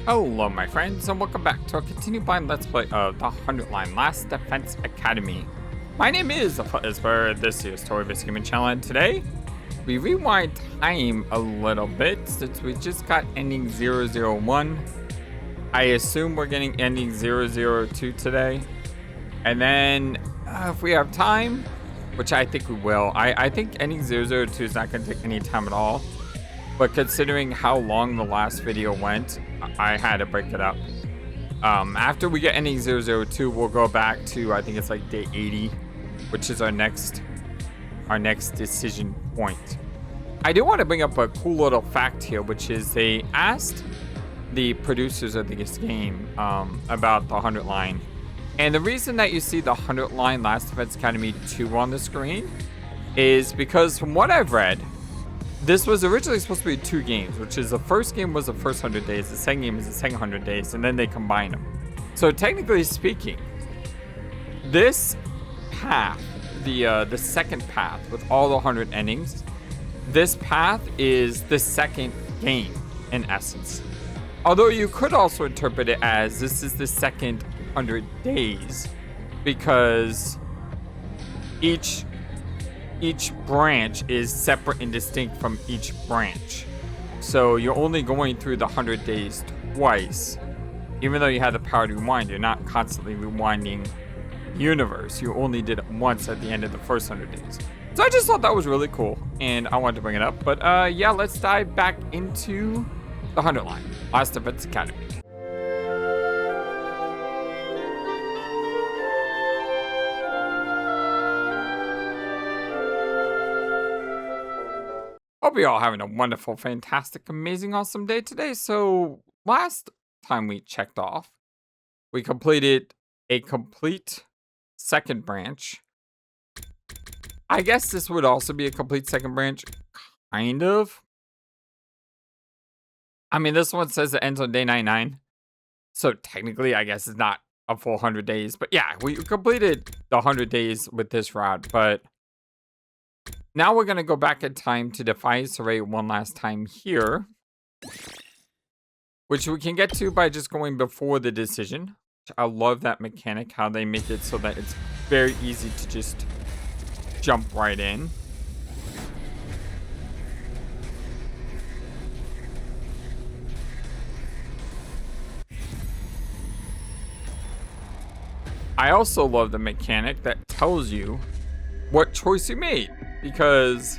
Hello my friends and welcome back to a continued blind let's play of the 100 Line Last Defense Academy. My name is FlightlessBird, this is Story-Based Gaming Channel, and today we rewind time a little bit since we just got ending 001. I assume we're getting ending 002 today. And then if we have time, which I think we will, I think ending 002 is not going to take any time at all. But considering how long the last video went, I had to break it up. After we get ending 002, we'll go back to, I think it's like day 80, which is our next decision point. I do want to bring up a cool little fact here, which is they asked the producers of this game about the 100 line. And the reason that you see the 100 line Last Defense Academy 2 on the screen is because from what I've read, this was originally supposed to be 2 games, which is the first game was the first 100 days, the second game is the second 100 days, and then they combine them. So technically speaking, this path, the second path with all the 100 endings, this path is the second game in essence. Although you could also interpret it as this is the second 100 days because each branch is separate and distinct from each branch. So you're only going through the 100 days twice. Even though you have the power to rewind, you're not constantly rewinding the universe. You only did it once at the end of the first 100 days. So I just thought that was really cool and I wanted to bring it up. But yeah, let's dive back into the 100 line, Last Defense Academy. Hope you're all having a wonderful, fantastic, amazing, awesome day today. So last time we checked off, we completed a complete second branch. I guess this would also be a complete second branch, kind of. I mean, this one says it ends on day 99. So technically, I guess it's not a full 100 days. But yeah, we completed the 100 days with this route, but now we're going to go back in time to Defy Sirei one last time here, which we can get to by just going before the decision. I love that mechanic, how they make it so that it's very easy to just jump right in. I also love the mechanic that tells you what choice you made, because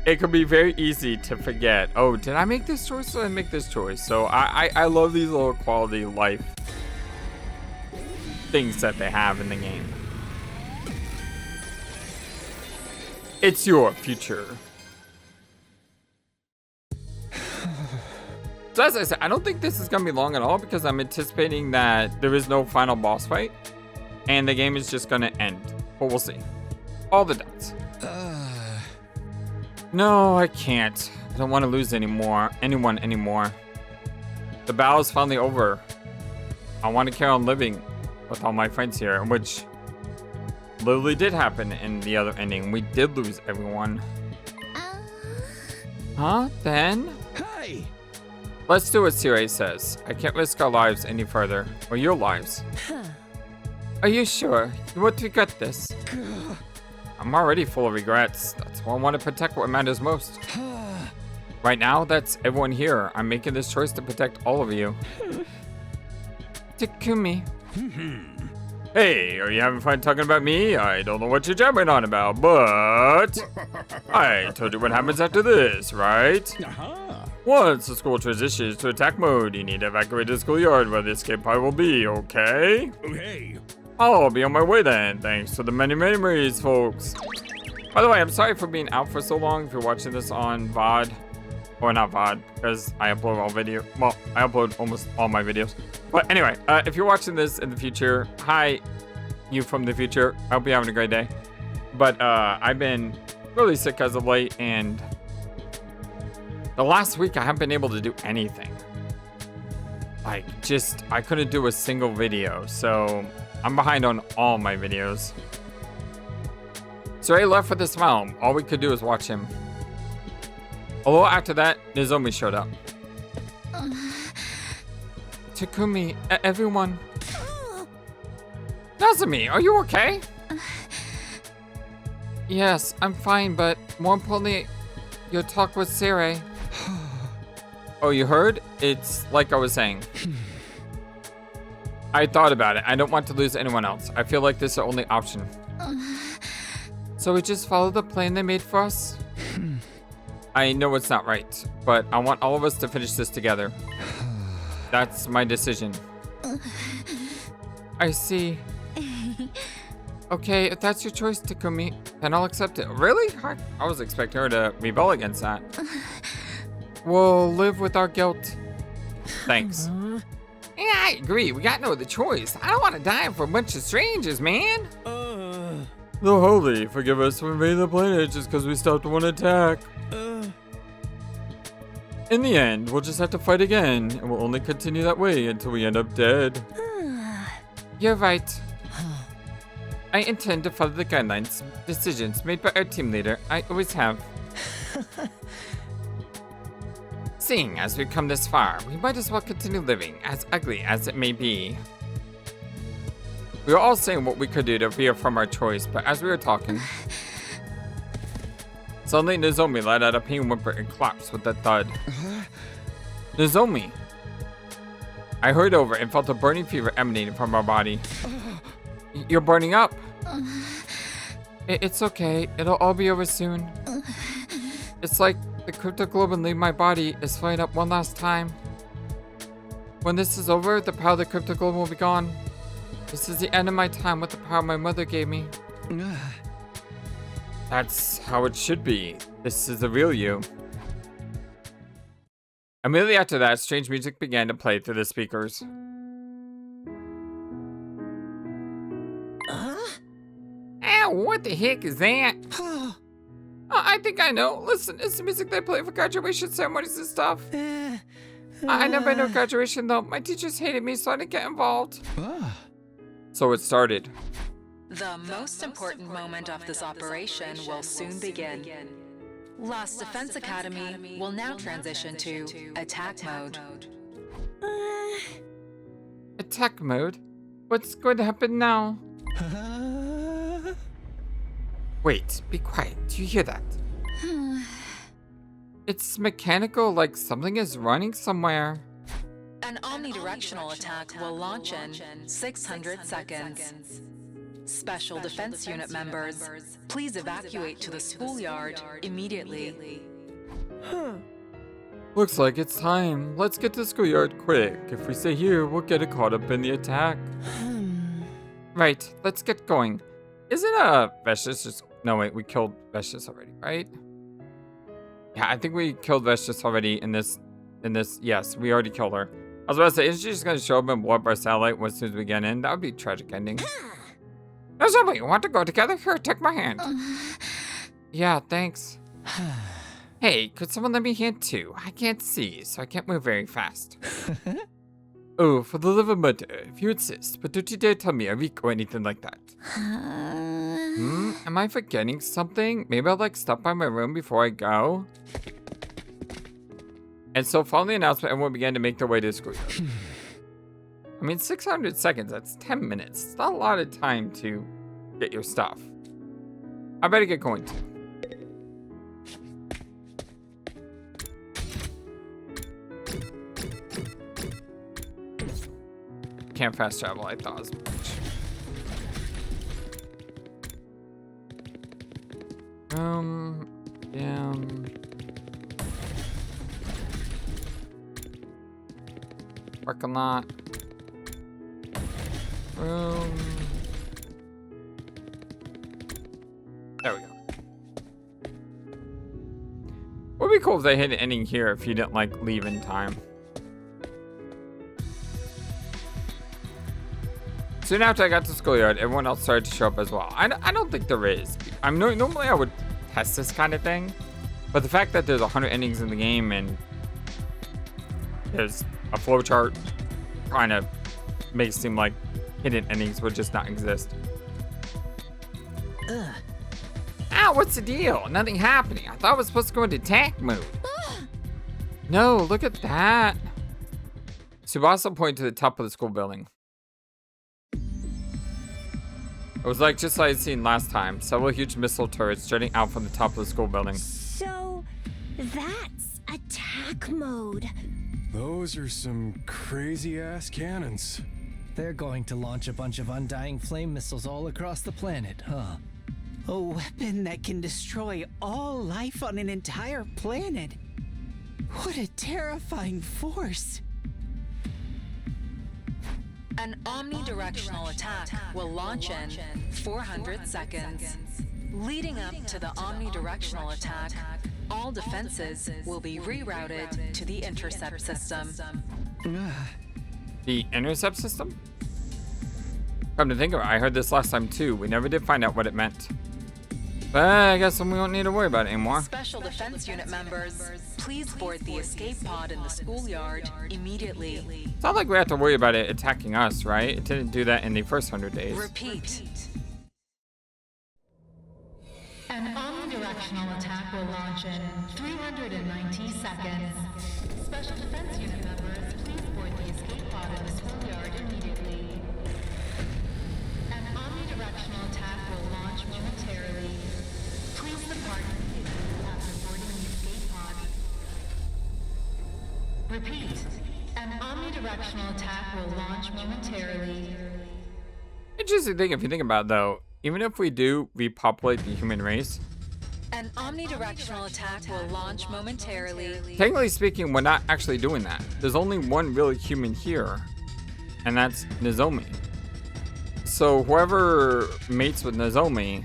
it could be very easy to forget, oh, did I make this choice or did I make this choice? So I love these little quality of life things that they have in the game. It's your future. So as I said, I don't think this is going to be long at all because I'm anticipating that there is no final boss fight and the game is just going to end. But we'll see. All the dots. No, I can't. I don't want to lose anyone anymore. The battle is finally over. I want to carry on living with all my friends here, which literally did happen in the other ending. We did lose everyone. Huh? Then? Hey! Let's do what Sirei says. I can't risk our lives any further, or your lives. Are you sure? You won't regret this? I'm already full of regrets. That's why I want to protect what matters most. Right now, that's everyone here. I'm making this choice to protect all of you. Takumi. Hey, are you having fun talking about me? I don't know what you're jabbering on about, but I told you what happens after this, right? Once the school transitions to attack mode, you need to evacuate the schoolyard where the escape pod will be, okay? Okay. I'll be on my way then, thanks to the many memories, folks. By the way, I'm sorry for being out for so long if you're watching this on VOD. Or not VOD, because I upload all video. Well, I upload almost all my videos. But anyway, if you're watching this in the future, hi, you from the future. I hope you're having a great day. But I've been really sick as of late, and the last week I haven't been able to do anything. Like, I couldn't do a single video, so I'm behind on all my videos. So he left with a smile. All we could do is watch him. Although after that, Nozomi showed up. Takumi, everyone. Nazumi, are you okay? Yes, I'm fine, but more importantly, your talk with Sirei. Oh, you heard? It's like I was saying. I thought about it. I don't want to lose anyone else. I feel like this is our only option. So we just follow the plan they made for us? I know it's not right, but I want all of us to finish this together. That's my decision. I see. Okay, if that's your choice, Takumi, then I'll accept it. Really? I was expecting her to rebel against that. We'll live with our guilt. Thanks. Yeah, I agree. We got no other choice. I don't want to die for a bunch of strangers, man. The Holy, forgive us for invading the planet just because we stopped one attack. In the end, we'll just have to fight again, and we'll only continue that way until we end up dead. You're right. I intend to follow the guidelines, decisions made by our team leader. I always have. Seeing as we've come this far, we might as well continue living, as ugly as it may be. We were all saying what we could do to veer from our choice, but as we were talking, suddenly Nozomi let out a pain whimper and collapsed with a thud. Nozomi! I hurried over and felt a burning fever emanating from our body. You're burning up. It's okay. It'll all be over soon. It's like the cryptoglobin leaving my body is flying up one last time. When this is over, the power of the cryptoglobin will be gone. This is the end of my time with the power my mother gave me. That's how it should be. This is the real you. Immediately after that, strange music began to play through the speakers. Ow, what the heck is that? I think I know. Listen, it's the music they play for graduation ceremonies and stuff. I never had no graduation though. My teachers hated me, so I didn't get involved. So it started. The most important moment of this operation will soon begin. Last Defense Academy will now transition to attack mode. Attack mode? What's going to happen now? Wait, be quiet. Do you hear that? It's mechanical, like something is running somewhere. An omnidirectional attack will launch in 600 seconds. Special Defense Unit members, please evacuate to the schoolyard immediately. Looks like it's time. Let's get to the schoolyard quick. If we stay here, we'll get caught up in the attack. Right, let's get going. Isn't Vestius just... No, wait, we killed Vestius already, right? Yeah, I think we killed Vestius already in this... Yes, we already killed her. I was about to say, isn't she just going to show up and blow up our satellite as soon as we get in? That would be a tragic ending. Nozomi, you want to go together? Here, take my hand. Yeah, thanks. Hey, could someone let me hand too? I can't see, so I can't move very fast. Oh, for the love of mother, if you insist, but don't you dare tell me a week or anything like that. Am I forgetting something? Maybe I'll stop by my room before I go? And so following the announcement, everyone began to make their way to the schoolyard. I mean, 600 seconds, that's 10 minutes. It's not a lot of time to get your stuff. I better get going too. Can't fast travel, I thought as much. Yeah. Parking lot. Room. There we go. Would be cool if they hit an ending here if you didn't leave in time. Soon after I got to schoolyard, everyone else started to show up as well. I don't think there is. Normally I would test this kind of thing, but the fact that there's 100 endings in the game and there's a flowchart kind of makes it seem like hidden endings would just not exist. Ow, what's the deal? Nothing happening. I thought I was supposed to go into attack mode. No, look at that. Tsubasa pointed to the top of the school building. It was like just like I'd seen last time. Several huge missile turrets jutting out from the top of the school building. So, that's attack mode. Those are some crazy-ass cannons. They're going to launch a bunch of undying flame missiles all across the planet, huh? A weapon that can destroy all life on an entire planet. What a terrifying force. An omnidirectional attack will launch in 400 seconds. Leading up to the omnidirectional attack, all defenses will be rerouted to the intercept system. The intercept system? Come to think of it, I heard this last time too. We never did find out what it meant. But I guess we won't need to worry about it anymore. Special Defense Unit members, please board the escape pod in the schoolyard immediately. It's not like we have to worry about it attacking us, right? It didn't do that in the first 100 days. Repeat. An omnidirectional attack will launch in 390 seconds. Special Defense Unit members, please board the escape pod in the schoolyard immediately. An omnidirectional attack will launch momentarily. Please depart immediately after boarding the escape pod. Repeat. An omnidirectional attack will launch momentarily. Interesting thing if you think about it though, even if we do repopulate the human race, An omnidirectional attack will launch momentarily. technically speaking, we're not actually doing that. There's only one really human here, and that's Nozomi. So whoever mates with Nozomi,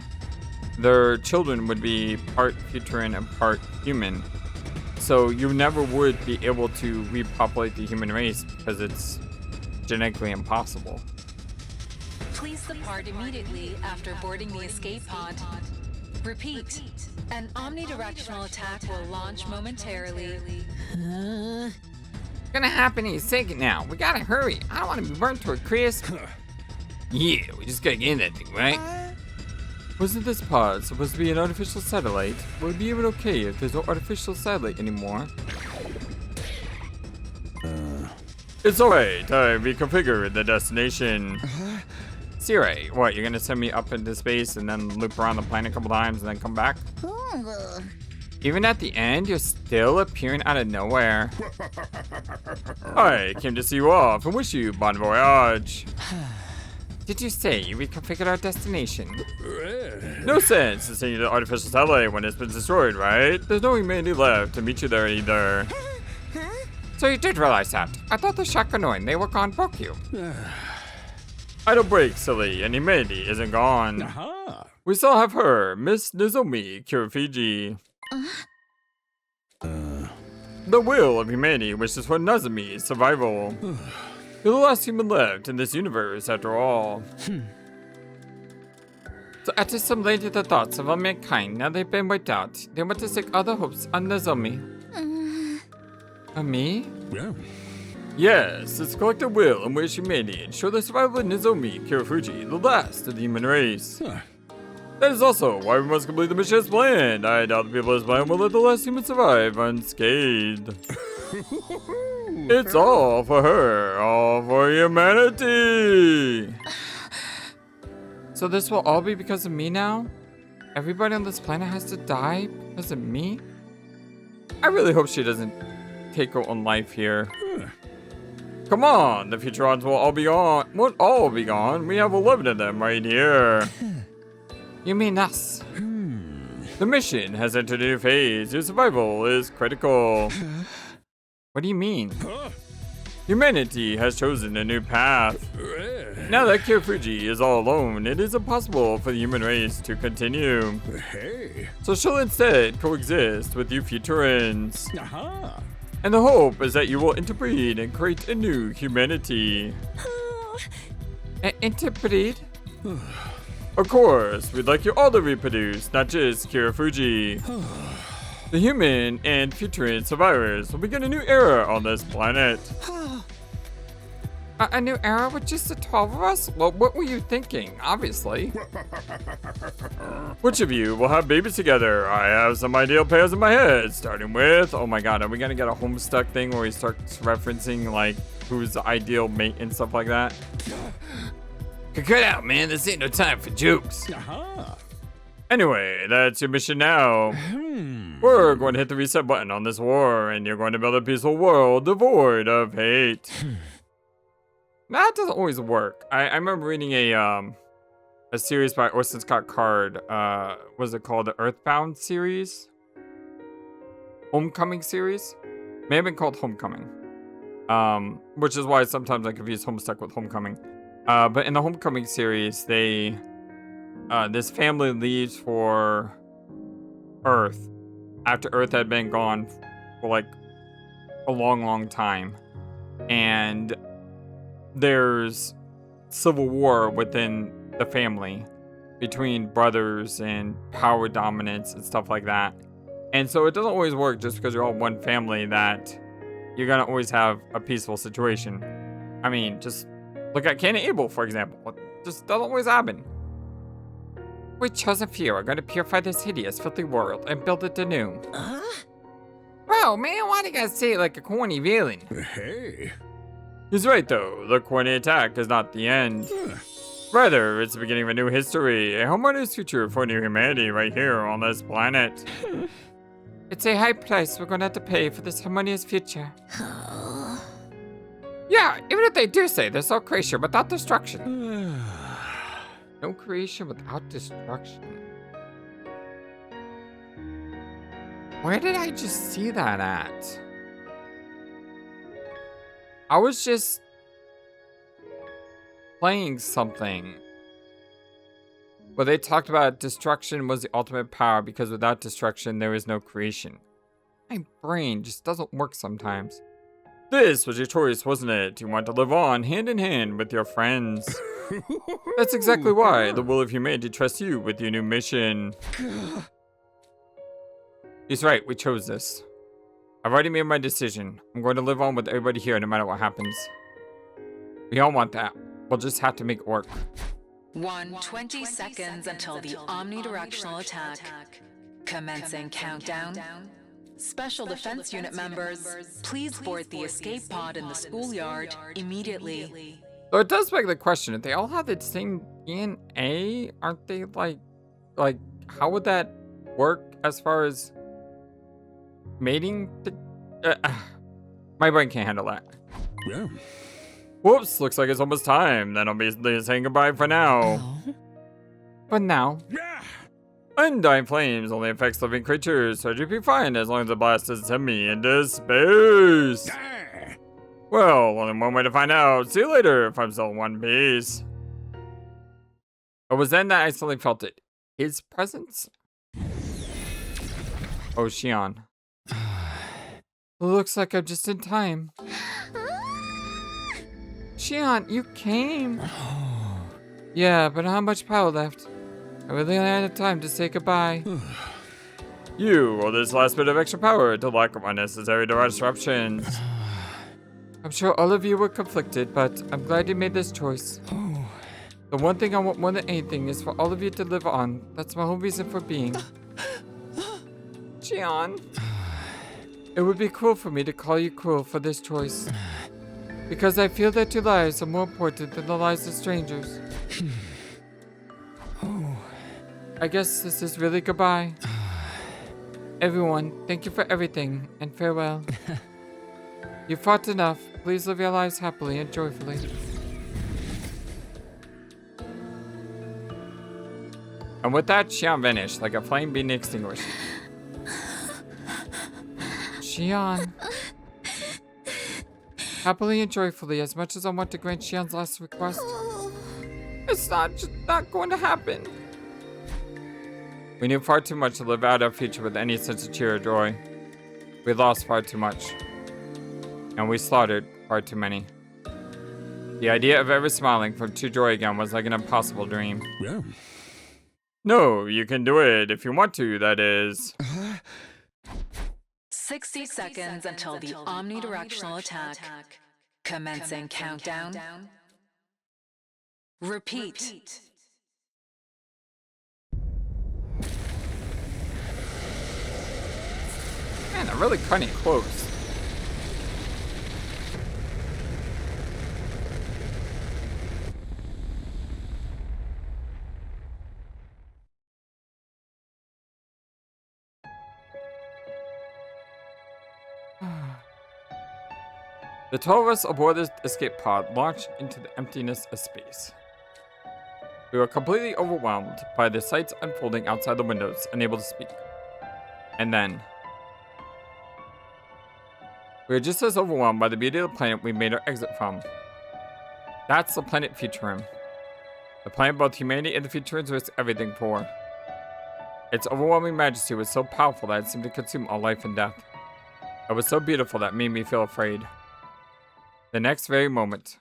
their children would be part Futuran and part human. So you never would be able to repopulate the human race because it's genetically impossible. Please depart immediately after boarding the escape pod. Repeat. An omnidirectional attack will launch momentarily. It's gonna happen any second now. We gotta hurry. I don't want to be burnt to a crisp. Yeah, we just gotta get in that thing, right? Wasn't this pod supposed to be an artificial satellite? Would it be even okay if there's no artificial satellite anymore? It's alright. I reconfigured the destination. Sirei, what, you're gonna send me up into space and then loop around the planet a couple times and then come back? Even at the end, you're still appearing out of nowhere. I came to see you off and wish you bon voyage. Did you say you reconfigured our destination? No sense in sending you the artificial satellite when it's been destroyed, right? There's no humanity left to meet you there either. So you did realize that. I thought the Shakunoin they were gone broke you. I don't break, silly, and humanity isn't gone. We still have her, Miss Nozomi Kurofiji. The will of humanity wishes for Nozomi's survival. You're the last human left in this universe, after all. So after assimilating the thoughts of all mankind, now they've been wiped out, they want to stick other hopes on Nozomi. On me? Yeah. Yes, it's collective will and wish humanity ensure the survival of Nozomi Kurofuji, the last of the human race. That is also why we must complete the mission as planned. I doubt the people as planned will let the last human survive unscathed. It's all for her, all for humanity. So this will all be because of me now? Everybody on this planet has to die because of me? I really hope she doesn't take her own life here. Come on, the Futurons will all be gone. Won't all be gone. We have 11 of them right here. You mean us? The mission has entered a new phase. Your survival is critical. What do you mean? Humanity has chosen a new path. Now that Kurofuji is all alone, it is impossible for the human race to continue. So she'll instead coexist with you Futurans. And the hope is that you will interbreed and create a new humanity. Interbreed? Of course, we'd like you all to reproduce, not just Kurofuji. The human and Futuran survivors will begin a new era on this planet. A new era with just the 12 of us? Well, what were you thinking? Obviously. Which of you will have babies together? I have some ideal pairs in my head, starting with... Oh my god, are we gonna get a Homestuck thing where he starts referencing, like, who's the ideal mate and stuff like that? Cut out, man. This ain't no time for jokes. Anyway, that's your mission now. We're going to hit the reset button on this war, and you're going to build a peaceful world devoid of hate. That doesn't always work. I remember reading a series by Orson Scott Card. Was it called the Earthbound series? Homecoming series? May have been called Homecoming. Which is why sometimes I confuse Homestuck with Homecoming. But in the Homecoming series, they this family leaves for Earth after Earth had been gone for like a long time, and there's civil war within the family between brothers and power dominance and stuff like that. And so it doesn't always work just because you're all one family that you're gonna always have a peaceful situation. I mean, just look at Cain and Abel, for example. It just doesn't always happen. We chosen few are going to purify this hideous, filthy world and build it anew. Bro, man, why do you guys say it like a corny villain? Hey. He's right, though. The corny attack is not the end. Rather, it's the beginning of a new history, a harmonious future for new humanity right here on this planet. It's a high price we're going to have to pay for this harmonious future. Yeah, even if they do say there's no creation without destruction. No creation without destruction. Where did I just see that at? I was just playing something where they talked about destruction was the ultimate power because without destruction there is no creation. My brain just doesn't work sometimes. This was your choice, wasn't it? You want to live on hand in hand with your friends. That's exactly why the will of humanity trusts you with your new mission. He's right, we chose this. I've already made my decision. I'm going to live on with everybody here no matter what happens. We all want that. We'll just have to make it work. 120 seconds until the omnidirectional attack. Commencing countdown. Special Defense Unit members, please board the escape pod in the schoolyard immediately. So it does beg the question, if they all have the same DNA, aren't they like, how would that work as far as mating? My brain can't handle that. Yeah. Whoops, looks like it's almost time. Then I'll be saying goodbye for now. But now, undying flames only affects living creatures, so you'll be fine as long as the blast doesn't send me into space. Well, only one way to find out. See you later if I'm still in one piece. It was then that I suddenly felt it. His presence? Oh, Shion. Looks like I'm just in time. Shion, you came. Yeah, but not much power left. I really only had time to say goodbye. You or this last bit of extra power to lack of unnecessary disruptions. I'm sure all of you were conflicted, but I'm glad you made this choice. The one thing I want more than anything is for all of you to live on. That's my whole reason for being. Shion. It would be cruel for me to call you cruel for this choice. Because I feel that your lives are more important than the lives of strangers. I guess this is really goodbye. Everyone, thank you for everything, and farewell. You fought enough. Please live your lives happily and joyfully. And with that, Shion vanished like a flame being extinguished. Shion. Happily and joyfully, as much as I want to grant Shion's last request. It's not going to happen. We knew far too much to live out our future with any sense of cheer or joy. We lost far too much. And we slaughtered far too many. The idea of ever smiling from true joy again was like an impossible dream. Yeah. No, you can do it if you want to, that is. 60 seconds until the omnidirectional attack. Commencing countdown. Repeat. Man, they're really cutting it close. The 12 of us aboard the escape pod launched into the emptiness of space. We were completely overwhelmed by the sights unfolding outside the windows, unable to speak. And then, we were just as overwhelmed by the beauty of the planet we made our exit from. That's the planet Futurum. The planet both humanity and the Futurians risk everything for. Its overwhelming majesty was so powerful that it seemed to consume all life and death. It was so beautiful that it made me feel afraid. The next very moment,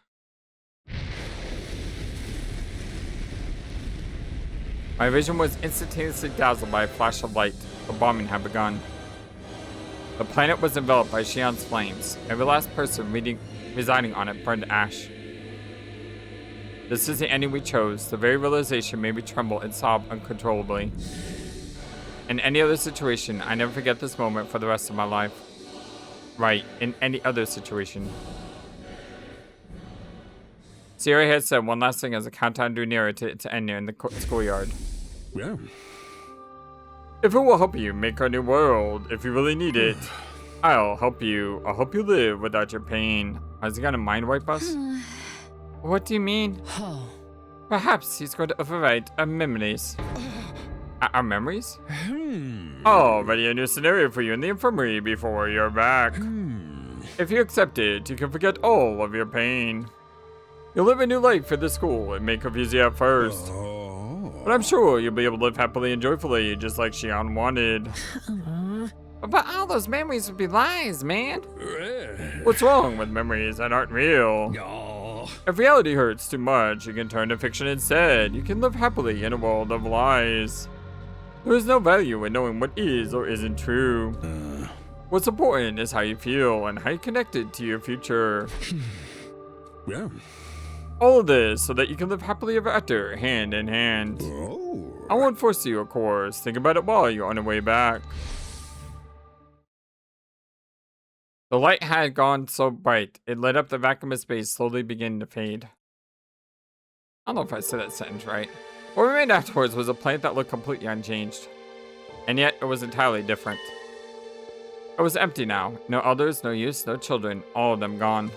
my vision was instantaneously dazzled by a flash of light. The bombing had begun. The planet was enveloped by Shion's flames. Every last person residing on it burned to ash. This is the ending we chose. The very realization made me tremble and sob uncontrollably. In any other situation, I never forget this moment for the rest of my life. Right, in any other situation. Sirei had said one last thing as the countdown drew nearer to its end in the schoolyard. Yeah. If it will help you make a new world, if you really need it, I'll help you. I'll help you live without your pain. Is he gonna mind wipe us? What do you mean? Perhaps he's going to overwrite our memories. Our memories? Oh, ready a new scenario for you in the infirmary before you're back. If you accept it, you can forget all of your pain. You'll live a new life for the school. It may confuse you at first. But I'm sure you'll be able to live happily and joyfully, just like Shion wanted. But all those memories would be lies, man. What's wrong with memories that aren't real? If reality hurts too much, you can turn to fiction instead. You can live happily in a world of lies. There is no value in knowing what is or isn't true. What's important is how you feel and how you're connected to your future. Yeah. All of this so that you can live happily ever after, hand in hand. I won't force you, of course. Think about it while you're on your way back. The light had gone so bright, it lit up the vacuum of space, slowly beginning to fade. I don't know if I said that sentence right. What remained afterwards was a planet that looked completely unchanged. And yet, it was entirely different. It was empty now. No elders, no youths, no children. All of them gone.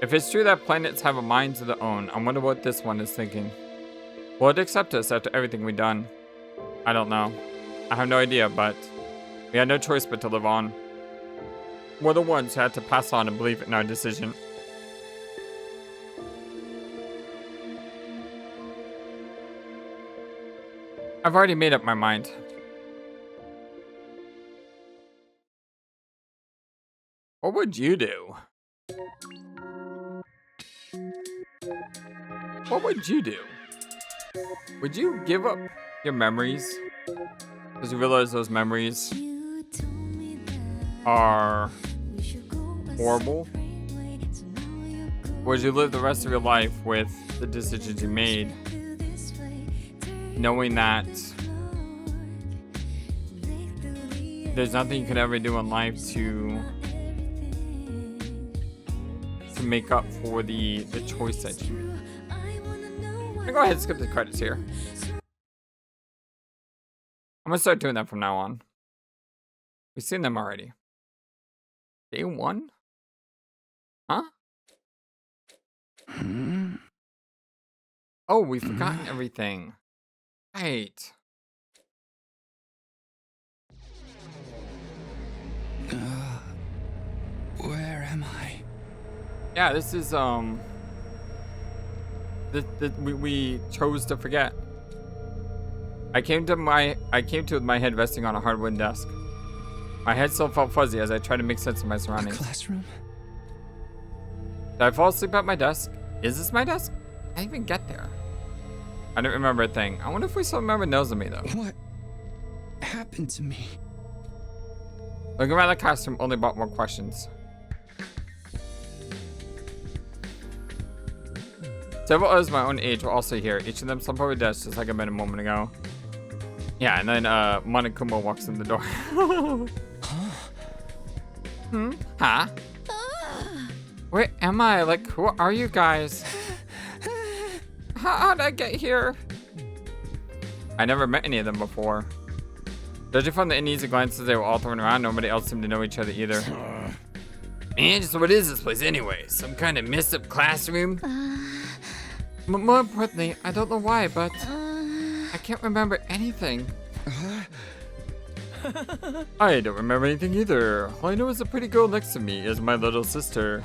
If it's true that planets have a mind of their own, I wonder what this one is thinking. Will it accept us after everything we've done? I don't know. I have no idea, but we had no choice but to live on. We're the ones who had to pass on and believe in our decision. I've already made up my mind. What would you do? What would you do? Would you give up your memories? Because you realize those memories are horrible? Or would you live the rest of your life with the decisions you made, knowing that there's nothing you could ever do in life to make up for the choice that you made? I'll go ahead and skip the credits here. I'm gonna start doing that from now on. We've seen them already. Day 1? Huh? Oh, we've forgotten everything. Right. Where am I? Yeah, this is we chose to forget. I came to with my head resting on a hardwood desk. My head still felt fuzzy as I tried to make sense of my surroundings. A classroom? Did I fall asleep at my desk? Is this my desk? I didn't even get there. I don't remember a thing. I wonder if we still remember knows of me though. What happened to me? Looking around the classroom only brought more questions. Several others my own age were also here. Each of them some probably desk, just like I met a moment ago. Yeah, and then Monokuma walks in the door. Huh? Where am I? Like, who are you guys? How'd I get here? I never met any of them before. Judging from the uneasy glances they were all throwing around, nobody else seemed to know each other either. Man, so what is this place anyway? Some kind of messed up classroom? But more importantly, I don't know why, but I can't remember anything. I don't remember anything either. All I know is the pretty girl next to me is my little sister.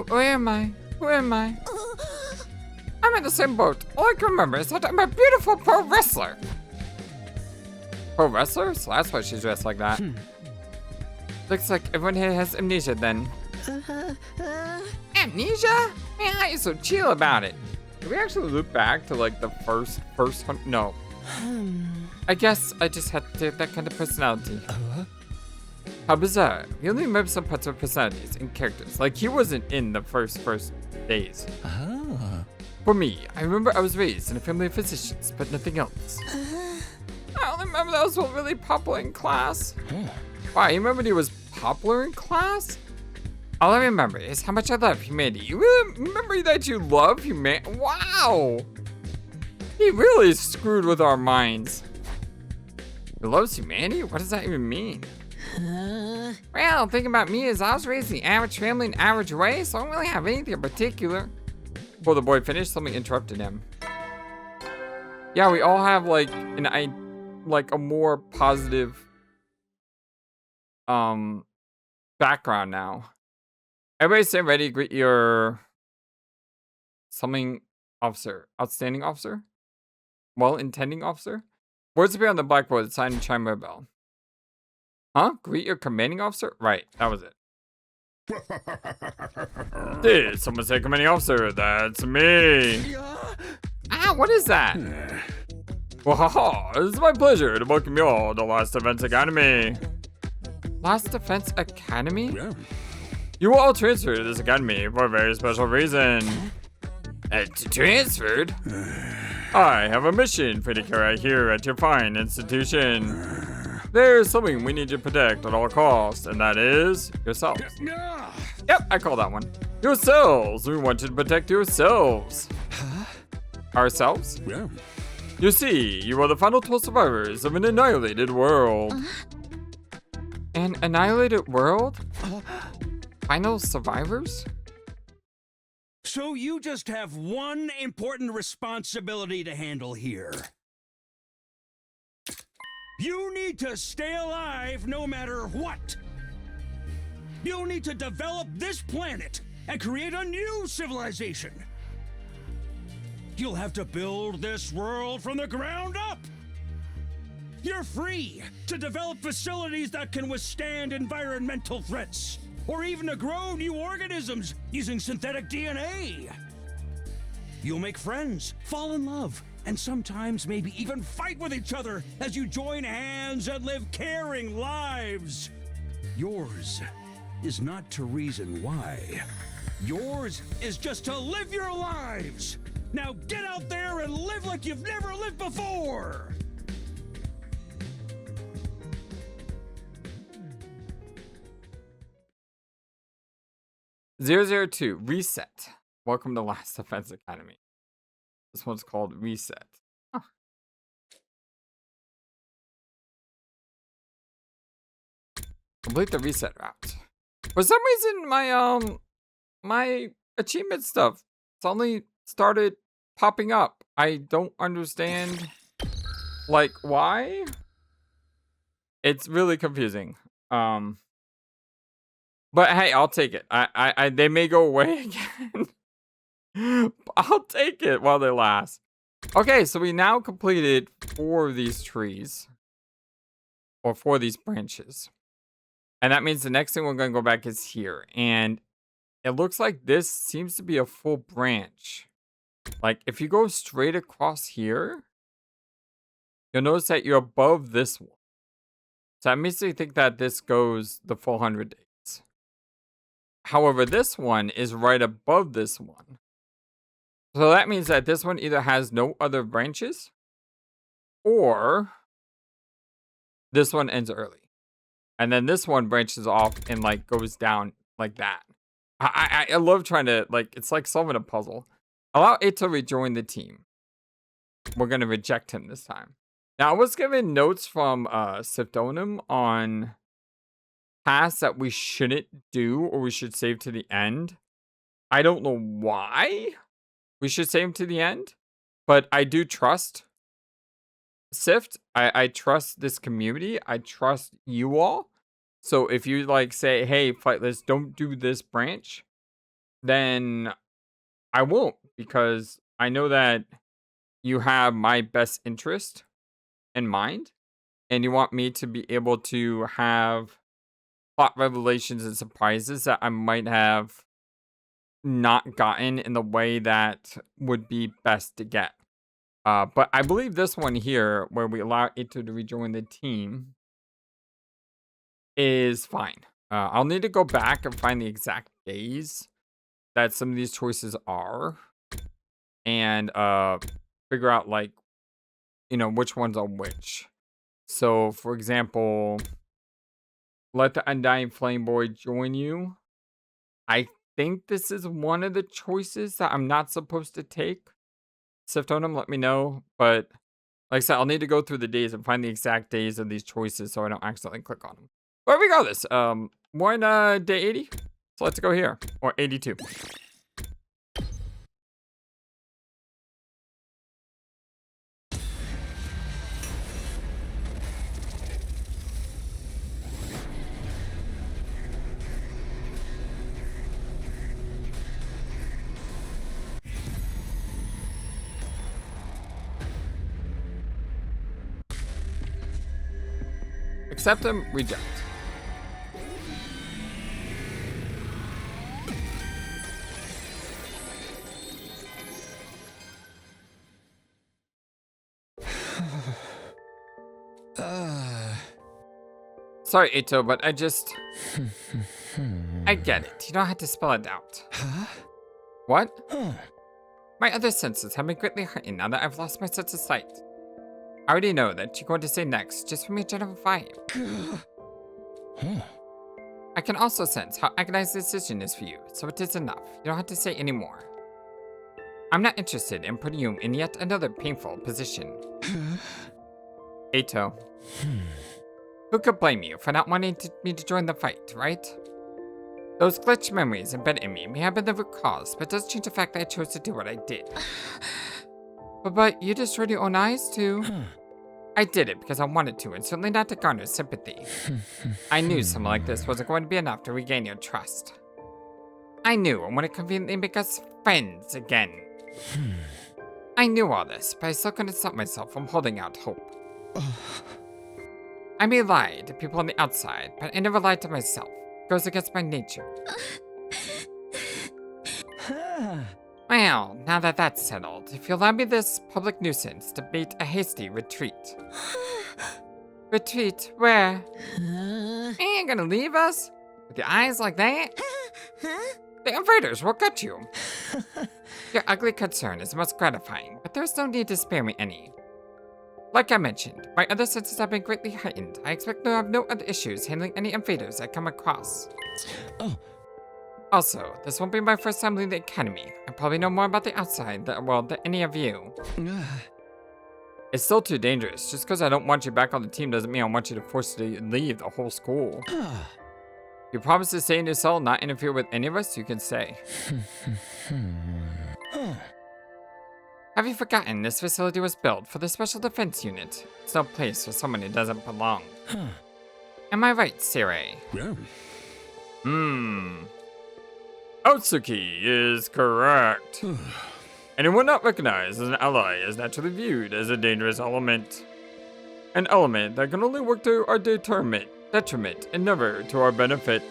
Where am I? Who am I? I'm in the same boat. All I can remember is that I'm a beautiful pro wrestler. Pro wrestler? So that's why she's dressed like that. Looks like everyone here has amnesia then. Amnesia? Man, how are you so chill about it? Did we actually loop back to like the first one? No. I guess I just had that kind of personality. How bizarre. We only remember some parts of personalities and characters. Like he wasn't in the first days. For me, I remember I was raised in a family of physicians, but nothing else. I only remember that I was really popular in class. Wow, you remember he was popular in class? All I remember is how much I love humanity. You really remember that you love humanity? Wow! He really screwed with our minds. He loves humanity? What does that even mean? Well, the thing about me is I was raised in the average family in average way, so I don't really have anything in particular. Before the boy finished, something interrupted him. Yeah, we all have like a more positive background now. Everybody stay ready to greet your something officer, outstanding officer, well-intending officer. Words appear on the blackboard, sign and chime a bell. Huh? Greet your commanding officer? Right, that was it. Did someone say commanding officer? That's me. Ah, what is that? Well, it's my pleasure to welcome you all to Last Defense Academy. Last Defense Academy? Yeah. You were all transferred to this academy for a very special reason. Transferred? I have a mission for you to carry out here at your fine institution. There's something we need to protect at all costs, and that is yourselves. Yep, I call that one. Yourselves. We want you to protect yourselves. Ourselves? Yeah. You see, you are the final 12 survivors of an annihilated world. An annihilated world? Final survivors? So you just have one important responsibility to handle here. You need to stay alive no matter what. You'll need to develop this planet and create a new civilization. You'll have to build this world from the ground up. You're free to develop facilities that can withstand environmental threats, or even to grow new organisms using synthetic DNA. You'll make friends, fall in love, and sometimes maybe even fight with each other as you join hands and live caring lives. Yours is not to reason why. Yours is just to live your lives. Now get out there and live like you've never lived before! 002, Reset. Welcome to Last Defense Academy. This one's called Reset. Huh. Complete the reset route. For some reason, my achievement stuff suddenly started popping up. I don't understand, like, why. It's really confusing. But hey, I'll take it. They may go away again. I'll take it while they last. Okay, so we now completed 4 of these trees. Or 4 of these branches. And that means the next thing we're going to go back is here. And it looks like this seems to be a full branch. Like, if you go straight across here, you'll notice that you're above this one. So that makes me think that this goes the full 100 days. However, this one is right above this one. So that means that this one either has no other branches or this one ends early. And then this one branches off and like goes down like that. I love trying to, like, it's like solving a puzzle. Allow Eito to rejoin the team. We're going to reject him this time. Now, I was given notes from Siftonum on tasks that we shouldn't do or we should save to the end. I don't know why we should save to the end, but I do trust Sift. I trust this community. I trust you all. So if you like say, hey, Flightless, don't do this branch, then I won't, because I know that you have my best interest in mind and you want me to be able to have plot revelations and surprises that I might have not gotten in the way that would be best to get. But I believe this one here, where we allow Eito to rejoin the team, is fine. I'll need to go back and find the exact days that some of these choices are, and figure out, like, you know, which ones are which. So, for example, let the Undying Flame Boy join you. I think this is one of the choices that I'm not supposed to take. Siftonum, let me know. But like I said, I'll need to go through the days and find the exact days of these choices so I don't accidentally click on them. Where we go this? We're in day 80. So let's go here. Or 82. Accept him, reject. Sorry, Eito, but I just... I get it. You don't have to spell it out. Huh? What? My other senses have been greatly heightened now that I've lost my sense of sight. I already know that you're going to say next, just from your general vibe. I can also sense how agonized this decision is for you, so it is enough. You don't have to say any more. I'm not interested in putting you in yet another painful position. Eito. Who could blame you for not wanting me to join the fight, right? Those glitch memories embedded in me may have been the root cause, but it does change the fact that I chose to do what I did. But you destroyed your own eyes, too. I did it because I wanted to, and certainly not to garner sympathy. I knew something like this wasn't going to be enough to regain your trust. I knew I wanted to conveniently make us friends again. I knew all this, but I still couldn't stop myself from holding out hope. I may lie to people on the outside, but I never lied to myself. It goes against my nature. Well, now that that's settled, if you allow me this public nuisance to bait a hasty retreat. Retreat? Where? Ain't you gonna leave us? With your eyes like that? The invaders will cut you. Your ugly concern is most gratifying, but there's no need to spare me any. Like I mentioned, my other senses have been greatly heightened. I expect to have no other issues handling any invaders I come across. Also, this won't be my first time leaving the academy. I probably know more about the outside world than any of you. It's still too dangerous. Just because I don't want you back on the team doesn't mean I want you to force you to leave the whole school. You promise to stay in your cell, not interfere with any of us, you can stay. Have you forgotten this facility was built for the Special Defense Unit? It's no place for someone who doesn't belong. Am I right, Sirei? Yeah. Otsuki is correct. Anyone not recognized as an ally is naturally viewed as a dangerous element. An element that can only work to our detriment and never to our benefit.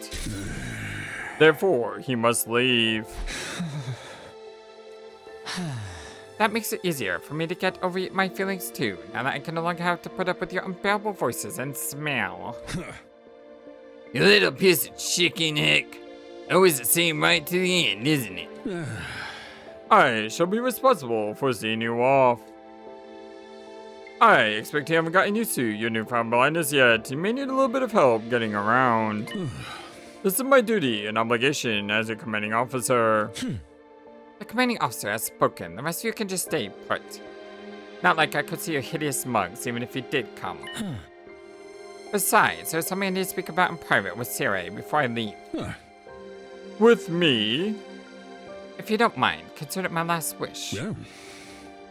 Therefore, he must leave. That makes it easier for me to get over my feelings too, now that I can no longer have to put up with your unbearable voices and smell. You little piece of chicken heck. Always the same right to the end, isn't it? I shall be responsible for seeing you off. I expect you haven't gotten used to your newfound blindness yet. You may need a little bit of help getting around. This is my duty and obligation as your commanding officer. The commanding officer has spoken. The rest of you can just stay put. Not like I could see your hideous mugs, even if you did come. Besides, there's something I need to speak about in private with Sirei before I leave. With me? If you don't mind, consider it my last wish. Yeah.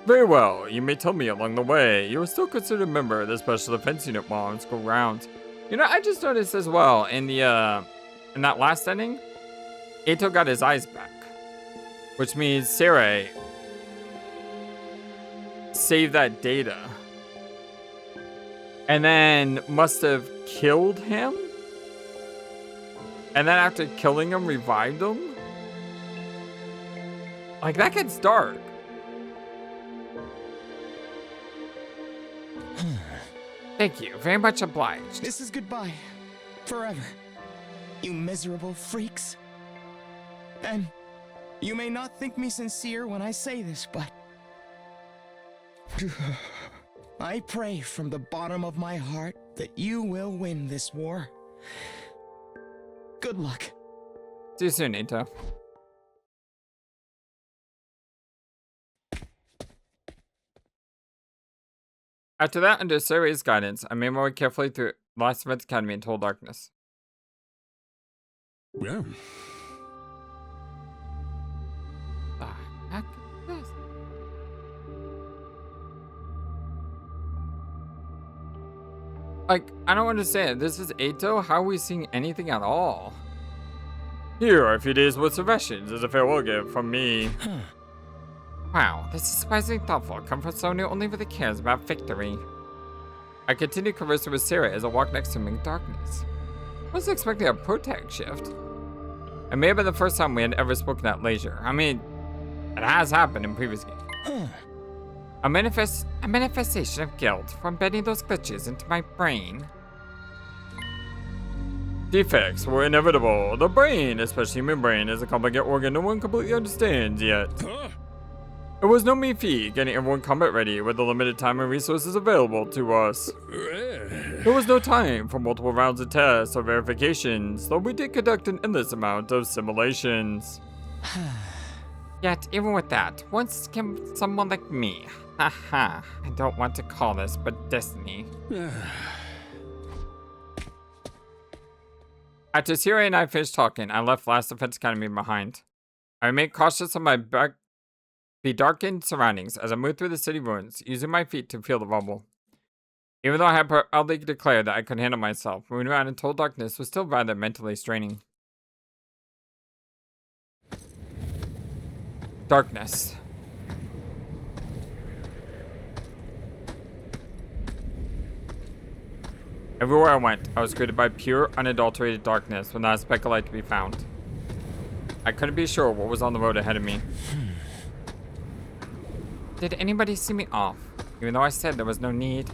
Very well, you may tell me along the way. You are still considered a member of the Special Defense Unit while on school rounds. You know, I just noticed as well, in that last ending, Eito got his eyes back. Which means Sirei saved that data. And then must have killed him? And then after killing him, revived him? Like, that gets dark. Thank you. Very much obliged. This is goodbye. Forever. You miserable freaks. And you may not think me sincere when I say this, but I pray from the bottom of my heart that you will win this war. Good luck. See you soon, Eito. After that, under Sirei's guidance, I made my way carefully through Last Defense Academy in total darkness. Yeah. The heck is this? Like, I don't understand. This is Eito? How are we seeing anything at all? Here are a few days worth of rations as a farewell gift from me. Wow, this is surprisingly thoughtful. Come from someone who only really cares about victory. I continued conversing with Sirei as I walked next to him in darkness. I wasn't expecting a protag shift. It may have been the first time we had ever spoken at leisure. I mean, it has happened in previous games. A manifestation of guilt from embedding those glitches into my brain. Defects were inevitable. The brain, especially human brain, is a complicated organ no one completely understands yet. It was no mean feat getting everyone combat ready with the limited time and resources available to us. There was no time for multiple rounds of tests or verifications, though we did conduct an endless amount of simulations. Yet, even with that, once came someone like me. Haha, I don't want to call this, but destiny. After Sirei and I finished talking, I left Last Defense Academy behind. I remained cautious of my darkened surroundings as I moved through the city ruins, using my feet to feel the rubble. Even though I had proudly declared that I could handle myself, moving around in total darkness was still rather mentally straining. Darkness. Everywhere I went, I was greeted by pure, unadulterated darkness with not a speck of light to be found. I couldn't be sure what was on the road ahead of me. Did anybody see me off, even though I said there was no need?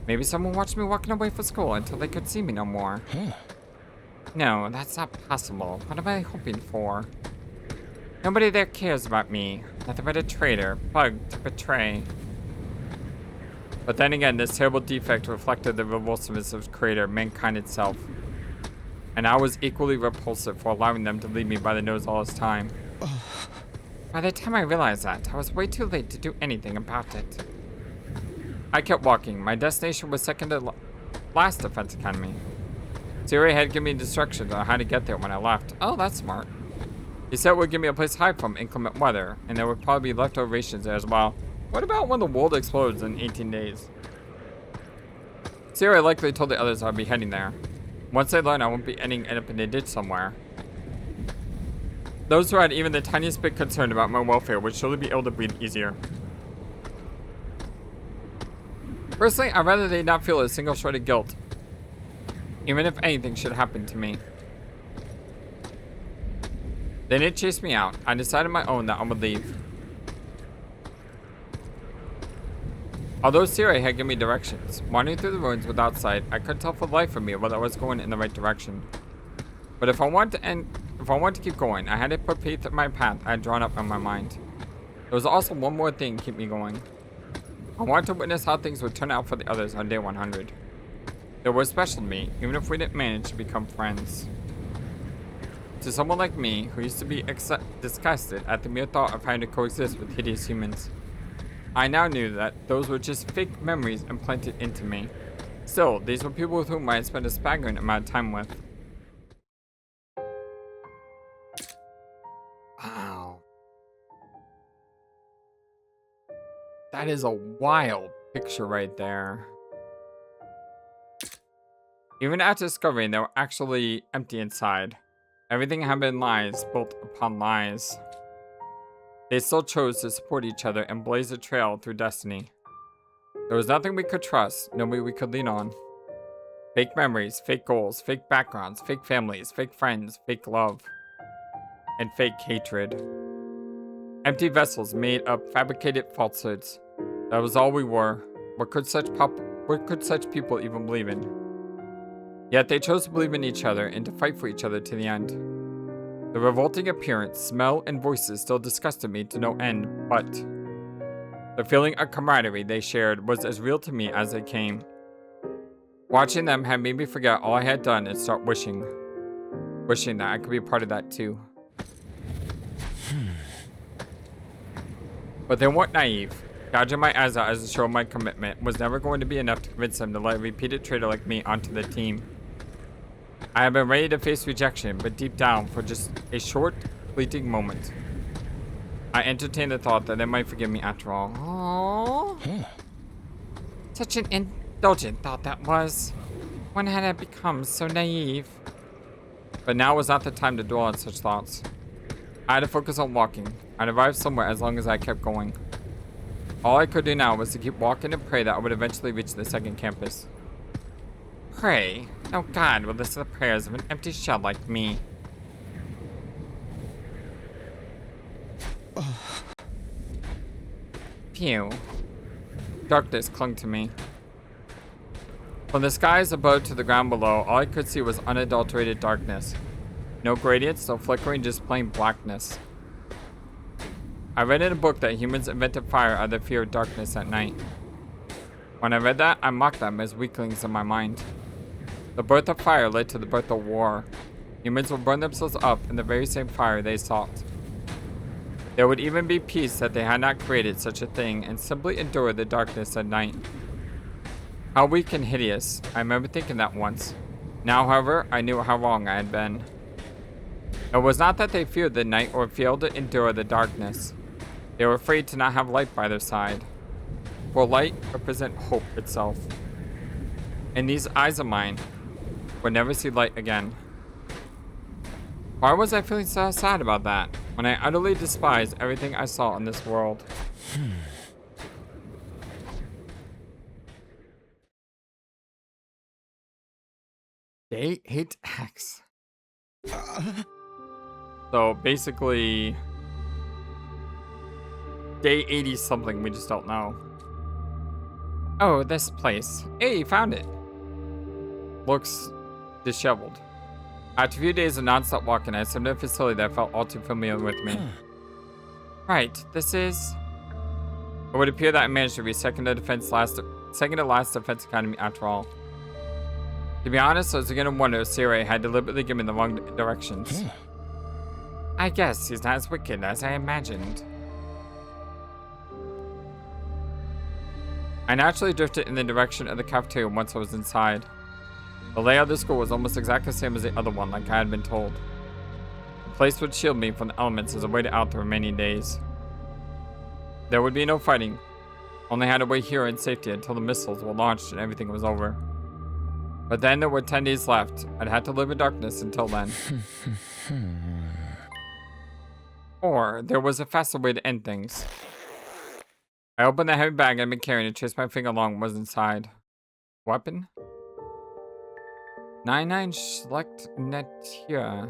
Maybe someone watched me walking away from school until they could see me no more. No, that's not possible. What am I hoping for? Nobody there cares about me. Nothing but a traitor, bugged to betray. But then again, this terrible defect reflected the revulsiveness of Creator, mankind itself. And I was equally repulsive for allowing them to lead me by the nose all this time. By the time I realized that, I was way too late to do anything about it. I kept walking. My destination was second to Last Defense Academy. Sirei had given me instructions on how to get there when I left. Oh, that's smart. He said it would give me a place to hide from inclement weather, and there would probably be leftover rations there as well. What about when the world explodes in 18 days? Sirei likely told the others I'd be heading there. Once they learn I won't be ending up in a ditch somewhere. Those who had even the tiniest bit concerned about my welfare would surely be able to breathe easier. Personally, I'd rather they not feel a single shred of guilt, even if anything should happen to me. They didn't chase me out. I decided on my own that I would leave. Although Sirei had given me directions, wandering through the ruins without sight, I couldn't tell for the life of me whether I was going in the right direction. But if I wanted to keep going, I had to put faith in my path I had drawn up in my mind. There was also one more thing to keep me going. I wanted to witness how things would turn out for the others on day 100. They were special to me, even if we didn't manage to become friends. To someone like me, who used to be disgusted at the mere thought of having to coexist with hideous humans, I now knew that those were just fake memories implanted into me. Still, these were people with whom I had spent a staggering amount of time with. Wow. That is a wild picture right there. Even after discovering they were actually empty inside, everything had been lies built upon lies. They still chose to support each other and blaze a trail through destiny. There was nothing we could trust, nobody we could lean on. Fake memories, fake goals, fake backgrounds, fake families, fake friends, fake love, and fake hatred. Empty vessels made of fabricated falsehoods. That was all we were. What could such people even believe in? Yet they chose to believe in each other and to fight for each other to the end. The revolting appearance, smell, and voices still disgusted me to no end, but the feeling of camaraderie they shared was as real to me as they came. Watching them had made me forget all I had done and start wishing that I could be a part of that too. But they weren't naive. Gouging my eyes out as a show of my commitment was never going to be enough to convince them to let a repeated traitor like me onto the team. I had been ready to face rejection, but deep down, for just a short, fleeting moment, I entertained the thought that they might forgive me after all. Aww. Such an indulgent thought that was. When had I become so naive? But now was not the time to dwell on such thoughts. I had to focus on walking. I'd arrive somewhere as long as I kept going. All I could do now was to keep walking and pray that I would eventually reach the second campus. Pray? No God will listen to the prayers of an empty shell like me. Phew. Darkness clung to me. From the skies above to the ground below, all I could see was unadulterated darkness. No gradients, no flickering, just plain blackness. I read in a book that humans invented fire out of the fear of darkness at night. When I read that, I mocked them as weaklings in my mind. The birth of fire led to the birth of war. Humans would burn themselves up in the very same fire they sought. There would even be peace that they had not created such a thing and simply endure the darkness at night. How weak and hideous. I remember thinking that once. Now, however, I knew how wrong I had been. It was not that they feared the night or failed to endure the darkness. They were afraid to not have light by their side. For light represents hope itself. And these eyes of mine would never see light again. Why was I feeling so sad about that, when I utterly despised everything I saw in this world? Day 8X. So basically, day 80 something, we just don't know. Oh, this place. Hey, you found it. Looks disheveled. After a few days of non-stop walking, I summoned a facility that felt all too familiar with me. Right, this is... It would appear that I managed to be second to last defense academy after all. To be honest, I was beginning to wonder if Sirei had deliberately given me the wrong directions. I guess he's not as wicked as I imagined. I naturally drifted in the direction of the cafeteria once I was inside. The layout of the school was almost exactly the same as the other one, like I had been told. The place would shield me from the elements as I waited out the remaining days. There would be no fighting. Only had to wait here in safety until the missiles were launched and everything was over. But then there were 10 days left. I'd have to live in darkness until then. Or there was a faster way to end things. I opened the heavy bag I'd been carrying and traced my finger along what was inside. Weapon? 99 schlecht net hier.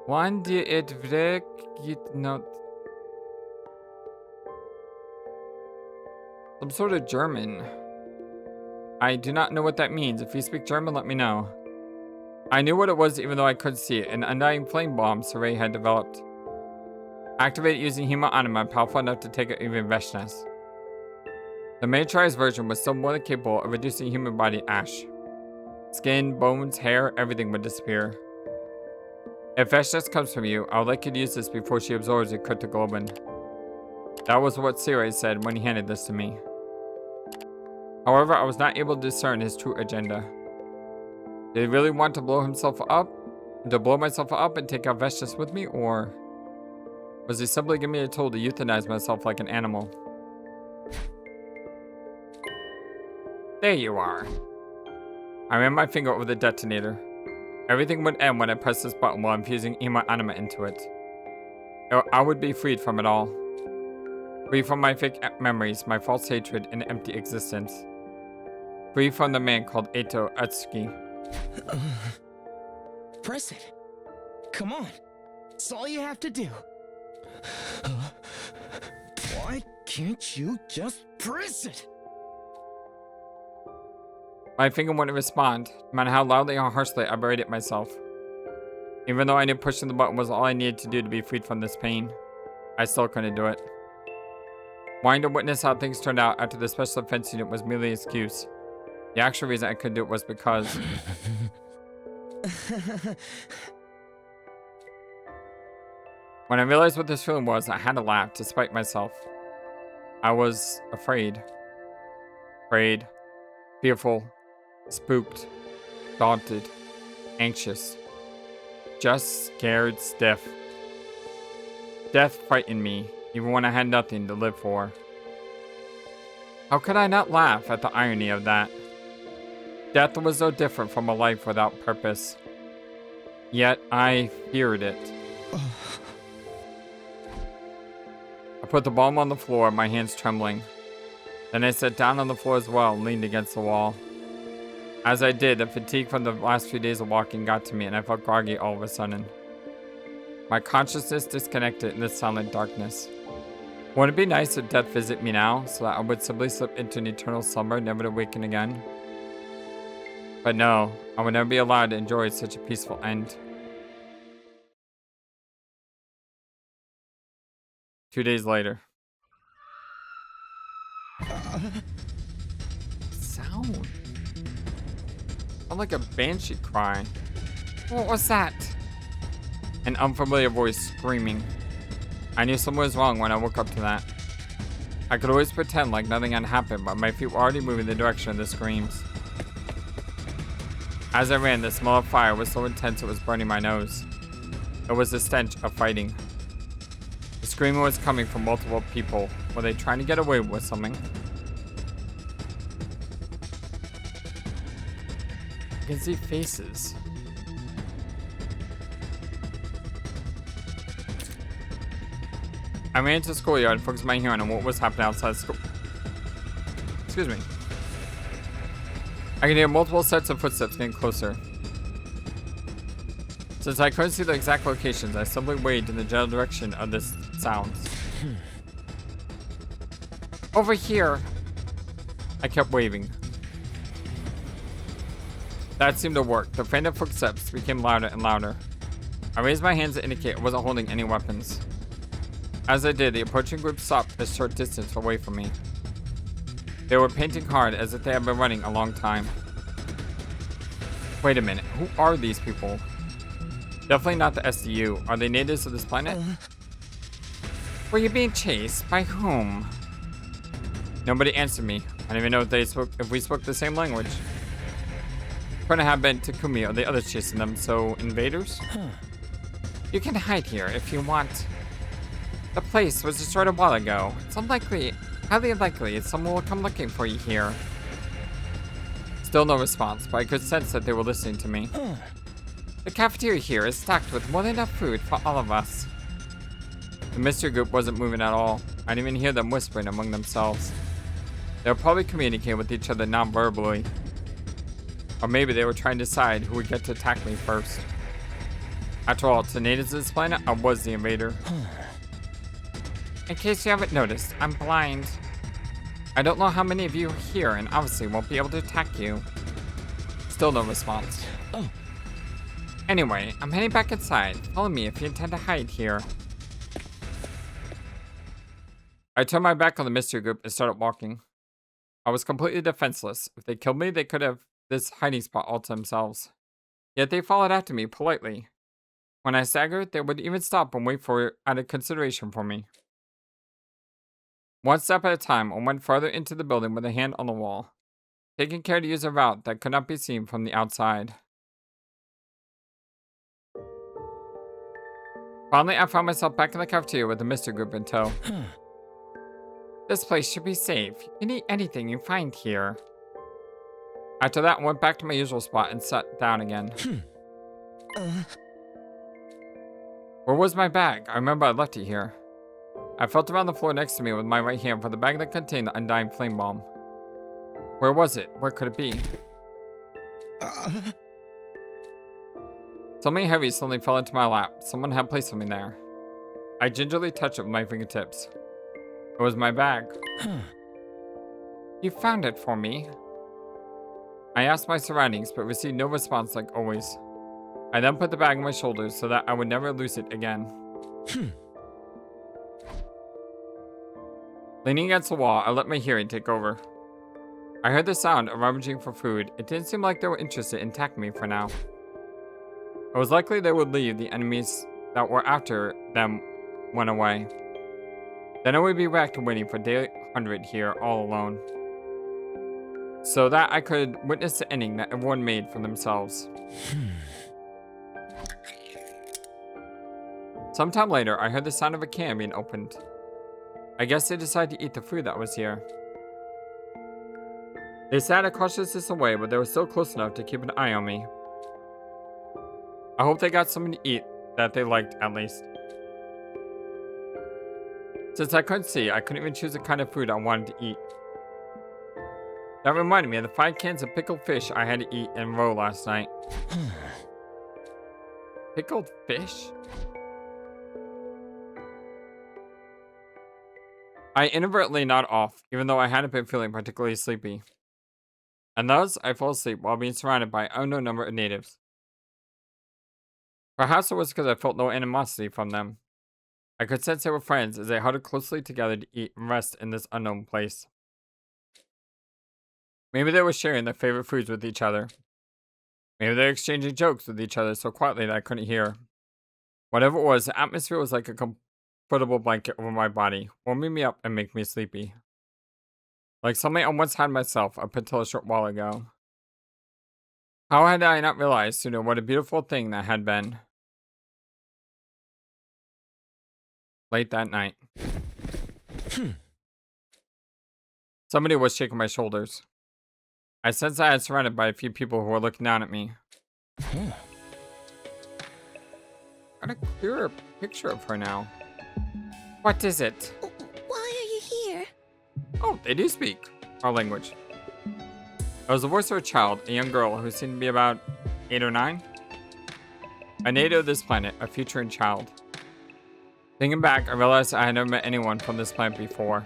One die it weg geht not. Some sort of German. I do not know what that means. If you speak German, let me know. I knew what it was even though I couldn't see it. An undying flame bomb Sirei had developed. Activate using Hima Anima, powerful enough to take out even Veshnas. The miniaturized version was still more than capable of reducing human body ash. Skin, bones, hair, everything would disappear. If Veshnas comes from you, I'll like you to use this before she absorbs your cryptoglobin. That was what Sirei said when he handed this to me. However, I was not able to discern his true agenda. Did he really want to blow himself up? To blow myself up and take out Veshnas with me, or was he simply giving me a tool to euthanize myself like an animal? There you are. I ran my finger over the detonator. Everything would end when I pressed this button while infusing Hima Anima into it. I would be freed from it all. Free from my fake memories, my false hatred, and empty existence. Free from the man called Eito Atsuki. Press it. Come on. That's all you have to do. Why can't you just press it? My finger wouldn't respond, no matter how loudly or harshly I berated myself. Even though I knew pushing the button was all I needed to do to be freed from this pain, I still couldn't do it. Wanting to witness how things turned out after the special defense unit was merely an excuse. The actual reason I couldn't do it was because... When I realized what this feeling was, I had to laugh to spite myself. I was afraid. Afraid. Fearful. Spooked. Daunted. Anxious. Just scared stiff. Death frightened me, even when I had nothing to live for. How could I not laugh at the irony of that? Death was so different from a life without purpose. Yet I feared it. I put the bomb on the floor, my hands trembling. Then I sat down on the floor as well and leaned against the wall. As I did, the fatigue from the last few days of walking got to me and I felt groggy all of a sudden. My consciousness disconnected in the silent darkness. Wouldn't it be nice if death visited me now, so that I would simply slip into an eternal slumber, never to awaken again? But no, I would never be allowed to enjoy such a peaceful end. 2 days later. Sound. Sound like a banshee cry. What was that? An unfamiliar voice screaming. I knew something was wrong when I woke up to that. I could always pretend like nothing had happened, but my feet were already moving in the direction of the screams. As I ran, the smell of fire was so intense it was burning my nose. It was the stench of fighting. The screaming was coming from multiple people. Were they trying to get away with something? I can see faces. I ran into the schoolyard and focused my hearing on what was happening outside school. Excuse me. I could hear multiple sets of footsteps getting closer. Since I couldn't see the exact locations, I simply waved in the general direction of the sounds. Over here! I kept waving. That seemed to work. The faint footsteps became louder and louder. I raised my hands to indicate I wasn't holding any weapons. As I did, the approaching group stopped a short distance away from me. They were painting hard as if they had been running a long time. Wait a minute, who are these people? Definitely not the SDU. Are they natives of this planet? Were you being chased? By whom? Nobody answered me. I don't even know if we spoke the same language. Couldn't have been Takumi or the others chasing them, so invaders? You can hide here if you want. The place was destroyed a while ago. It's highly unlikely someone will come looking for you here. Still no response, but I could sense that they were listening to me. The cafeteria here is stocked with more than enough food for all of us. The mystery group wasn't moving at all. I didn't even hear them whispering among themselves. They were probably communicating with each other non-verbally. Or maybe they were trying to decide who would get to attack me first. After all, to natives of this planet, I was the invader. In case you haven't noticed, I'm blind. I don't know how many of you are here and obviously won't be able to attack you. Still no response. Anyway, I'm heading back inside. Follow me if you intend to hide here. I turned my back on the mystery group and started walking. I was completely defenseless. If they killed me, they could have this hiding spot all to themselves. Yet they followed after me politely. When I staggered, they would even stop and wait for out of consideration for me. One step at a time, I went farther into the building with a hand on the wall, taking care to use a route that could not be seen from the outside. Finally, I found myself back in the cafeteria with the mystery group in tow. This place should be safe. You can eat anything you find here. After that, I went back to my usual spot and sat down again. Where was my bag? I remember I left it here. I felt around the floor next to me with my right hand for the bag that contained the undying flame bomb. Where was it? Where could it be? Something heavy suddenly fell into my lap. Someone had placed something there. I gingerly touched it with my fingertips. It was my bag. You found it for me. I asked my surroundings, but received no response like always. I then put the bag on my shoulders so that I would never lose it again. Leaning against the wall, I let my hearing take over. I heard the sound of rummaging for food. It didn't seem like they were interested in attacking me for now. It was likely they would leave the enemies that were after them went away. Then I would be back to waiting for day 100 here all alone. So that I could witness the ending that everyone made for themselves. Sometime later, I heard the sound of a can being opened. I guess they decided to eat the food that was here. They sat a cautious distance away, but they were still close enough to keep an eye on me. I hope they got something to eat that they liked, at least. Since I couldn't see, I couldn't even choose the kind of food I wanted to eat. That reminded me of the 5 cans of pickled fish I had to eat in a row last night. Pickled fish? I inadvertently nodded off, even though I hadn't been feeling particularly sleepy. And thus, I fell asleep while being surrounded by an unknown number of natives. Perhaps it was because I felt no animosity from them. I could sense they were friends as they huddled closely together to eat and rest in this unknown place. Maybe they were sharing their favorite foods with each other. Maybe they were exchanging jokes with each other so quietly that I couldn't hear. Whatever it was, the atmosphere was like a comfortable blanket over my body, warming me up and making me sleepy. Like something I once had myself up until a short while ago. How had I not realized sooner what a beautiful thing that had been? Late that night. Somebody was shaking my shoulders. I sensed I had surrounded by a few people who were looking down at me. Got a clearer picture of her now. What is it? Why are you here? Oh, they do speak our language. It was the voice of a child, a young girl who seemed to be about 8 or 9. A native of this planet, a future child. Thinking back, I realized I had never met anyone from this planet before,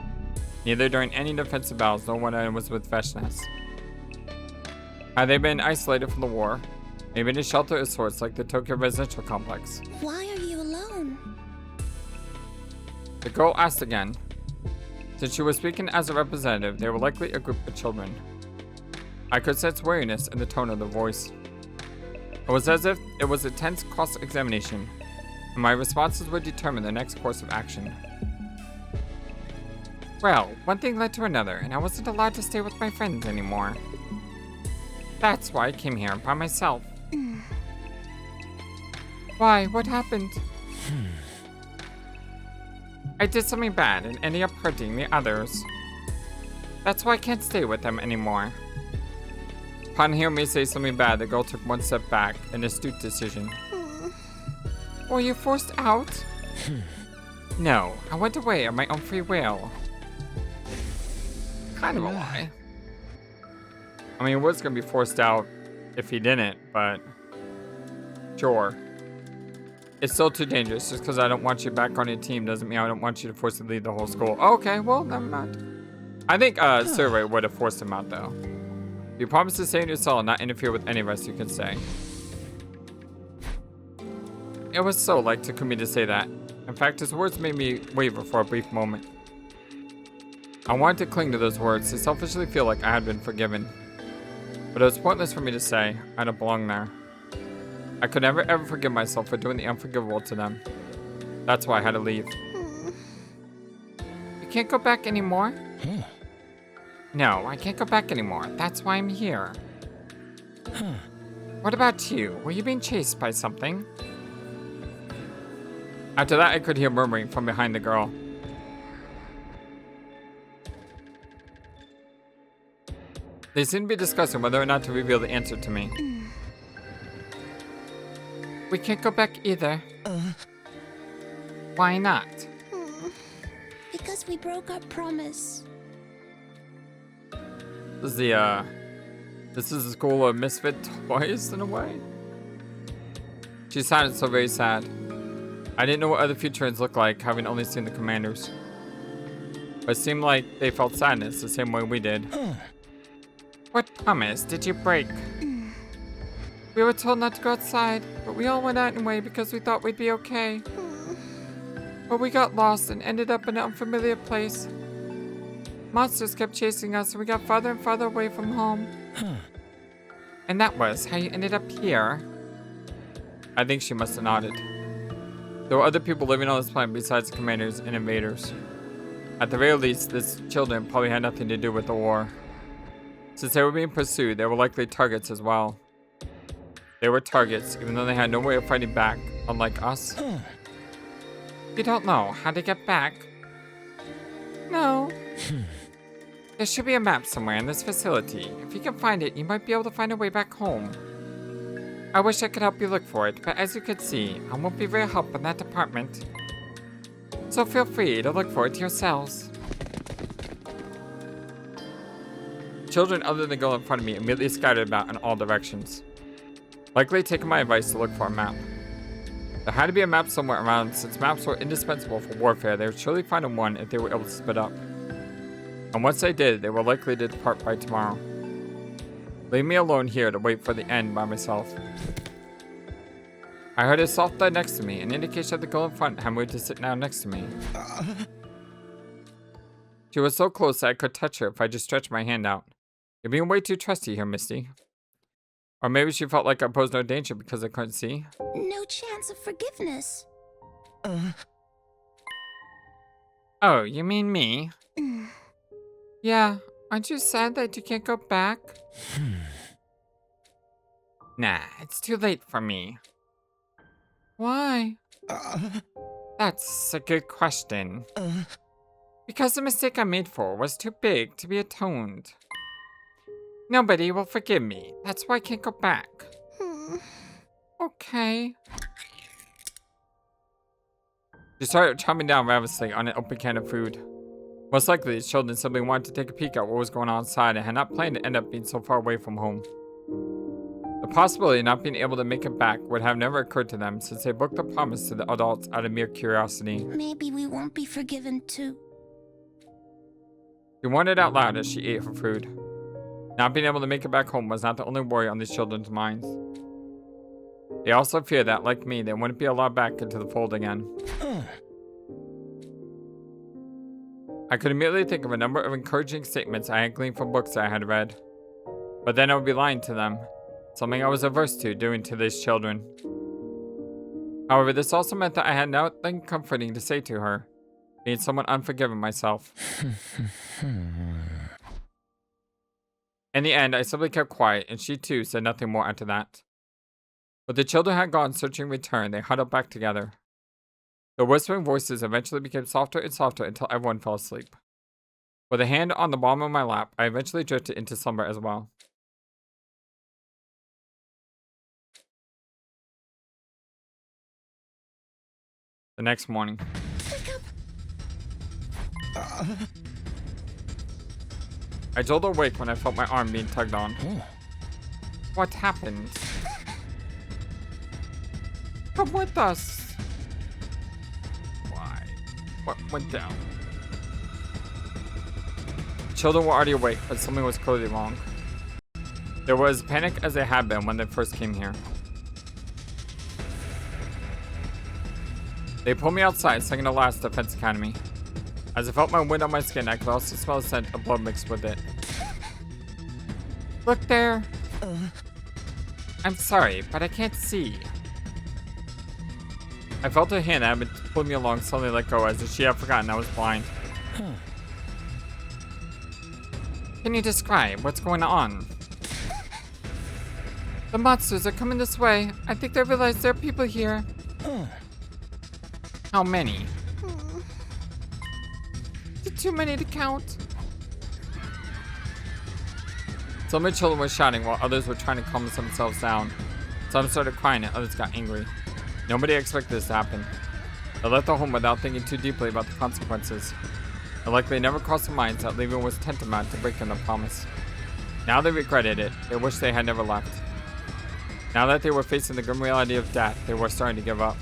neither during any defensive battles nor when I was with Freshness. Had they been isolated from the war, maybe in a shelter of sorts like the Tokyo residential complex. Why are you alone? The girl asked again. Since she was speaking as a representative, they were likely a group of children. I could sense weariness in the tone of the voice. It was as if it was a tense cross-examination, and my responses would determine the next course of action. Well, one thing led to another, and I wasn't allowed to stay with my friends anymore. That's why I came here by myself. Why? What happened? I did something bad and ended up hurting the others. That's why I can't stay with them anymore. Upon hearing me say something bad, the girl took one step back, an astute decision. Were you forced out? No, I went away on my own free will. Kind of a lie. I mean, it was gonna be forced out if he didn't, but sure. It's still too dangerous. Just because I don't want you back on your team doesn't mean I don't want you to force to leave the whole school. Okay, well, never mind. I think Sirei would have forced him out, though. If you promise to stay in your cell and not interfere with any of us, you can stay. It was so like Takumi to say that. In fact, his words made me waver for a brief moment. I wanted to cling to those words to selfishly feel like I had been forgiven. But it was pointless for me to say I don't belong there. I could never ever forgive myself for doing the unforgivable to them. That's why I had to leave. You can't go back anymore? No, I can't go back anymore. That's why I'm here. What about you? Were you being chased by something? After that, I could hear murmuring from behind the girl. They seemed to be discussing whether or not to reveal the answer to me. We can't go back either. Why not? Because we broke our promise. This is the school of misfit toys in a way. She sounded so very sad. I didn't know what other Futurans looked like, having only seen the commanders. But it seemed like they felt sadness the same way we did. What promise did you break? We were told not to go outside, but we all went out anyway because we thought we'd be okay. But we got lost and ended up in an unfamiliar place. Monsters kept chasing us and we got farther and farther away from home. And that was how you ended up here? I think she must have nodded. There were other people living on this planet besides the commanders and invaders. At the very least, these children probably had nothing to do with the war. Since they were being pursued, they were likely targets as well. They were targets, even though they had no way of fighting back, unlike us. You don't know how to get back? No. There should be a map somewhere in this facility. If you can find it, you might be able to find a way back home. I wish I could help you look for it, but as you can see, I won't be very helpful in that department. So feel free to look for it yourselves. Children other than the girl in front of me immediately scattered about in all directions, likely taking my advice to look for a map. There had to be a map somewhere around. Since maps were indispensable for warfare, they would surely find one if they were able to split up. And once they did, they were likely to depart by tomorrow. Leave me alone here to wait for the end by myself. I heard a soft thud next to me, an indication that the girl in front had moved to sit down next to me. She was so close that I could touch her if I just stretched my hand out. You're being way too trusty here, Misty. Or maybe she felt like I posed no danger because I couldn't see. No chance of forgiveness. Oh, you mean me? Yeah, aren't you sad that you can't go back? Nah, it's too late for me. Why? That's a good question. Because the mistake I made was too big to be atoned. Nobody will forgive me. That's why I can't go back. Okay. She started chomping down ravenously on an open can of food. Most likely, these children simply wanted to take a peek at what was going on outside and had not planned to end up being so far away from home. The possibility of not being able to make it back would have never occurred to them since they booked the promise to the adults out of mere curiosity. Maybe we won't be forgiven too. She wondered out loud as she ate her food. Not being able to make it back home was not the only worry on these children's minds. They also feared that, like me, they wouldn't be allowed back into the fold again. I could immediately think of a number of encouraging statements I had gleaned from books I had read. But then I would be lying to them, something I was averse to doing to these children. However, this also meant that I had nothing comforting to say to her, being somewhat unforgiving myself. In the end, I simply kept quiet, and she too said nothing more after that. When the children had gone searching return, they huddled back together. The whispering voices eventually became softer and softer until everyone fell asleep. With a hand on the bottom of my lap, I eventually drifted into slumber as well. The next morning. I jolt awake when I felt my arm being tugged on. What happened? Come with us. Why? What went down? Children were already awake, but something was clearly wrong. There was panic as there had been when they first came here. They pulled me outside, second to last Defense Academy. As I felt my wind on my skin, I could also smell the scent of blood mixed with it. Look there. I'm sorry, but I can't see. I felt her hand that had been pulling me along suddenly let go as if she had forgotten I was blind. Can you describe what's going on? The monsters are coming this way. I think they realize there are people here. How many? Too many to count. Some of the children were shouting while others were trying to calm themselves down. Some started crying and others got angry. Nobody expected this to happen. They left the home without thinking too deeply about the consequences. It likely never crossed their minds that leaving was tantamount to breaking their promise. Now they regretted it. They wished they had never left. Now that they were facing the grim reality of death, they were starting to give up.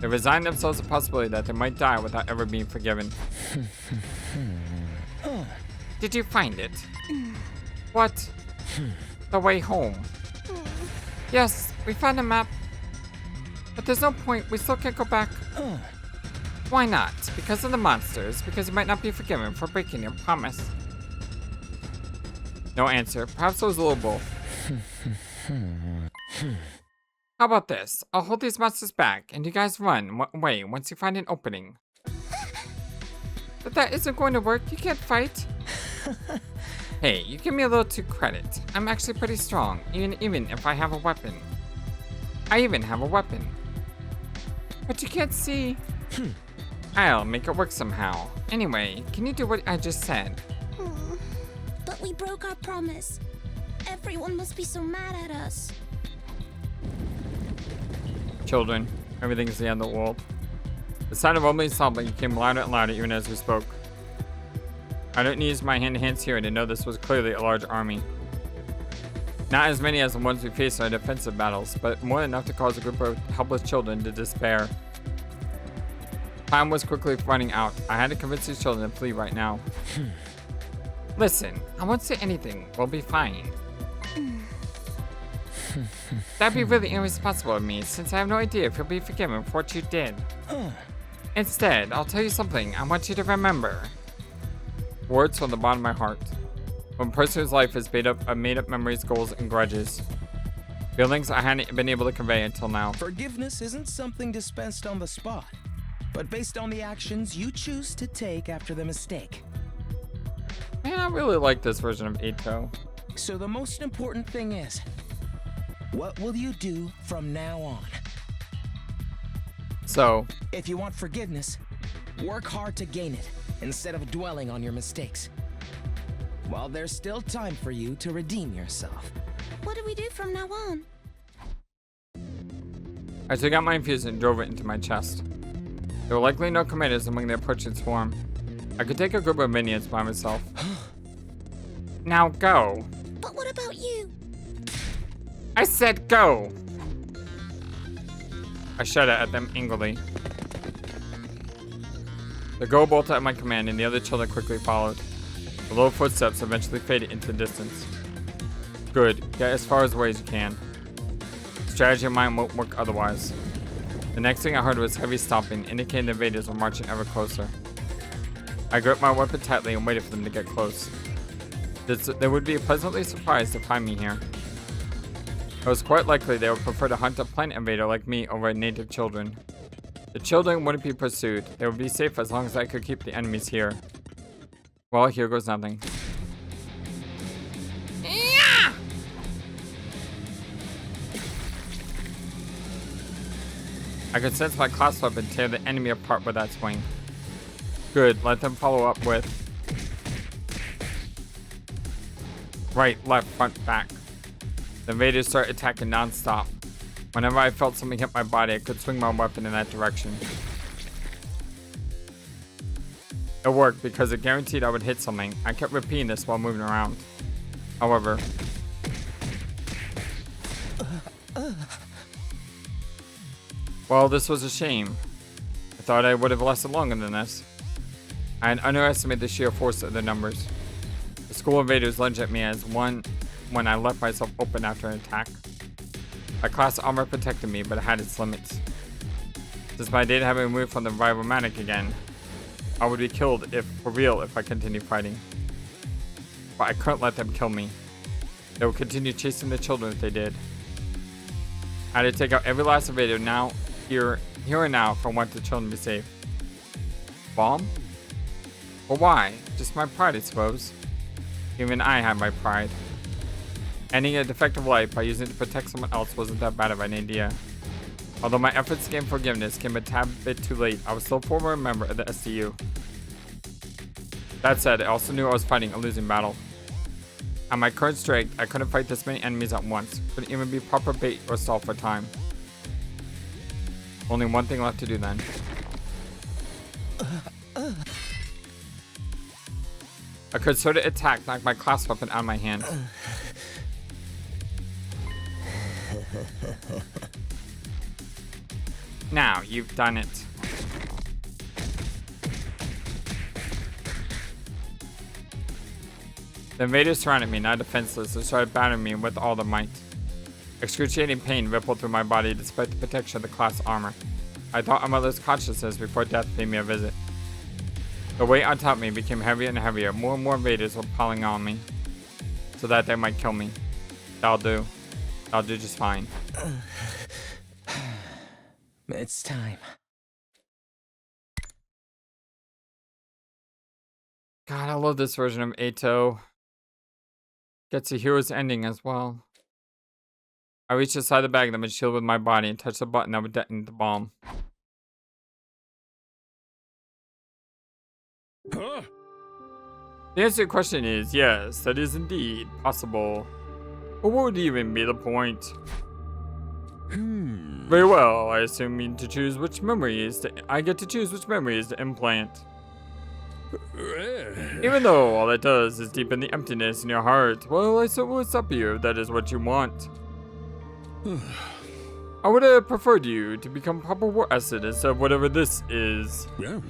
They resigned themselves to the possibility that they might die without ever being forgiven. Did you find it? What? The way home. Yes, we found a map. But there's no point, we still can't go back. Why not? Because of the monsters, because you might not be forgiven for breaking your promise. No answer, perhaps it was a little both. How about this? I'll hold these monsters back, and you guys run away once you find an opening. But that isn't going to work, you can't fight. Hey, you give me a little too credit. I'm actually pretty strong, even if I have a weapon. I even have a weapon. But you can't see. I'll make it work somehow. Anyway, can you do what I just said? But we broke our promise. Everyone must be so mad at us. Children, everything is the end of the world. The sound of rumbling sobbing became louder and louder even as we spoke. I don't need my hand-to-hand hearing to know this was clearly a large army. Not as many as the ones we faced in our defensive battles, but more than enough to cause a group of helpless children to despair. Time was quickly running out. I had to convince these children to flee right now. Listen, I won't say anything. We'll be fine. That'd be really irresponsible of me, since I have no idea if you'll be forgiven for what you did. Instead, I'll tell you something I want you to remember. Words from the bottom of my heart. When a person whose life is made up of made-up memories, goals, and grudges. Feelings I hadn't been able to convey until now. Forgiveness isn't something dispensed on the spot, but based on the actions you choose to take after the mistake. Man, I really like this version of Eito. So the most important thing is, what will you do from now on? So, if you want forgiveness, work hard to gain it, instead of dwelling on your mistakes. While there's still time for you to redeem yourself. What do we do from now on? I took out my infusion and drove it into my chest. There were likely no commanders among the approaching swarm. I could take a group of minions by myself. Now go. But what about you? I said go! I shouted at them angrily. The girl bolted at my command and the other children quickly followed. The low footsteps eventually faded into the distance. Good, get as far away as you can. Strategy of mine won't work otherwise. The next thing I heard was heavy stomping, indicating the invaders were marching ever closer. I gripped my weapon tightly and waited for them to get close. They would be pleasantly surprised to find me here. It was quite likely they would prefer to hunt a planet invader like me over native children. The children wouldn't be pursued. They would be safe as long as I could keep the enemies here. Well, here goes nothing. Yeah! I could sense my class weapon tear the enemy apart with that swing. Good, let them follow up with right, left, front, back. The invaders start attacking non-stop. Whenever I felt something hit my body, I could swing my weapon in that direction. It worked because it guaranteed I would hit something. I kept repeating this while moving around. However, well, this was a shame. I thought I would have lasted longer than this. I had underestimated the sheer force of their numbers. The school invaders lunged at me as one when I left myself open after an attack. My class armor protected me, but it had its limits. Since my data had been removed from the rival manic again, I would be killed for real if I continued fighting. But I couldn't let them kill me. They would continue chasing the children if they did. I had to take out every last invader now, here and now, if I want the children to be safe. Bomb? Well, why? Just my pride, I suppose. Even I had my pride. Ending a defective life by using it to protect someone else wasn't that bad of an idea. Although my efforts to gain forgiveness came a tad bit too late, I was still a former member of the SDU. That said, I also knew I was fighting a losing battle. At my current strength, I couldn't fight this many enemies at once. Couldn't even be proper bait or stall for time. Only one thing left to do then. A concerted attack knocked my class weapon out of my hand. Now, you've done it. The invaders surrounded me, now defenseless, and started battering me with all their might. Excruciating pain rippled through my body despite the protection of the class armor. I thought of my mother's consciousness before death paid me a visit. The weight on top of me became heavier and heavier. More and more invaders were piling on me, so that they might kill me. That'll do. I'll do just fine. It's time. God, I love this version of Eito. Gets a hero's ending as well. I reached inside the bag that would shield with my body and touched the button that would detonate the bomb. Huh? The answer to your question is yes, that is indeed possible. But what would even be the point? Very well, I assume you to choose which memories I get to choose which memories to implant. Even though all that does is deepen the emptiness in your heart, well, I suppose it's up to you if that is what you want. I would have preferred you to become proper war acid instead of whatever this is. Yeah.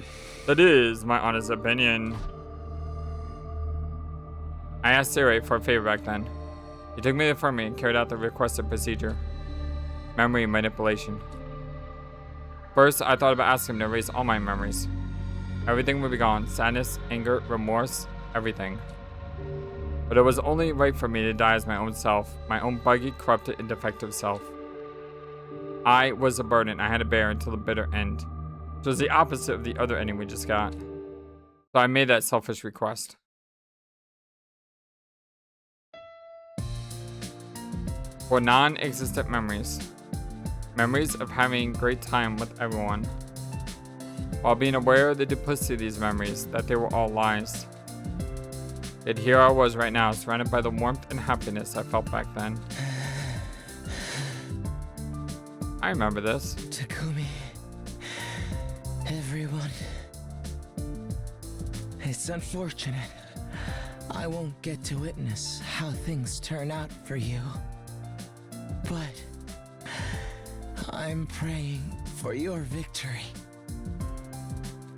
That is my honest opinion. I asked Sirei for a favor back then. He took me to the infirmary and carried out the requested procedure. Memory manipulation. First, I thought about asking him to erase all my memories. Everything would be gone. Sadness, anger, remorse, everything. But it was only right for me to die as my own self. My own buggy, corrupted, and defective self. I was a burden I had to bear until the bitter end. Which was the opposite of the other ending we just got. So I made that selfish request. For non-existent memories. Memories of having a great time with everyone. While being aware of the duplicity of these memories, that they were all lies. Yet here I was right now, surrounded by the warmth and happiness I felt back then. I remember this. Takumi. Everyone. It's unfortunate. I won't get to witness how things turn out for you. But I'm praying for your victory.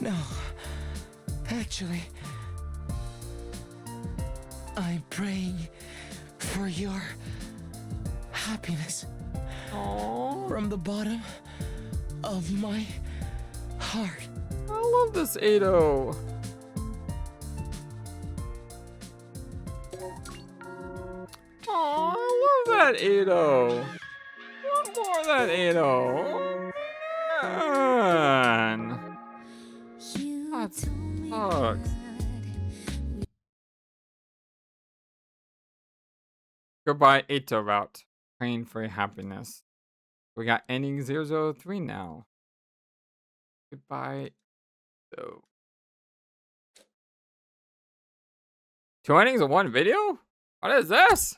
No, actually, I'm praying for your happiness. Aww. From the bottom of my heart. I love this Eito. Aw, I love that Eito. Want more of that Eito. Man. That sucks. Goodbye, Eito route. Praying for your happiness. We got ending 003 now. Goodbye. So. 2 endings in one video? What is this?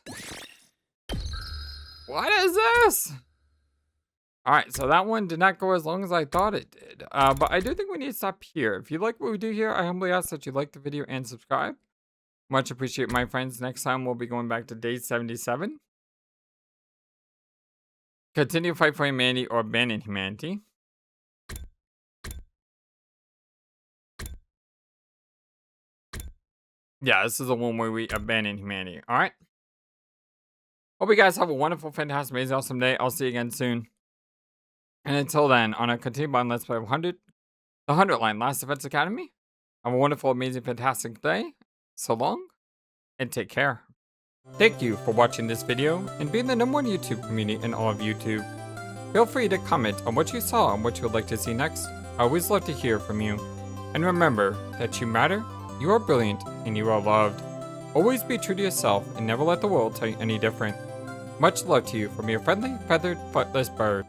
What is this? Alright, so that one did not go as long as I thought it did. But I do think we need to stop here. If you like what we do here, I humbly ask that you like the video and subscribe. Much appreciate, my friends. Next time we'll be going back to day 77. Continue to fight for humanity or abandon humanity. Yeah, this is the one where we abandon humanity. Alright. Hope you guys have a wonderful, fantastic, amazing, awesome day. I'll see you again soon. And until then, on a continued on Let's Play 100, the 100 line, Last Defense Academy. Have a wonderful, amazing, fantastic day. So long, and take care. Thank you for watching this video and being the #1 YouTube community in all of YouTube. Feel free to comment on what you saw and what you would like to see next. I always love to hear from you. And remember that you matter, you are brilliant, and you are loved. Always be true to yourself and never let the world tell you any different. Much love to you from your friendly, feathered, flightless bird.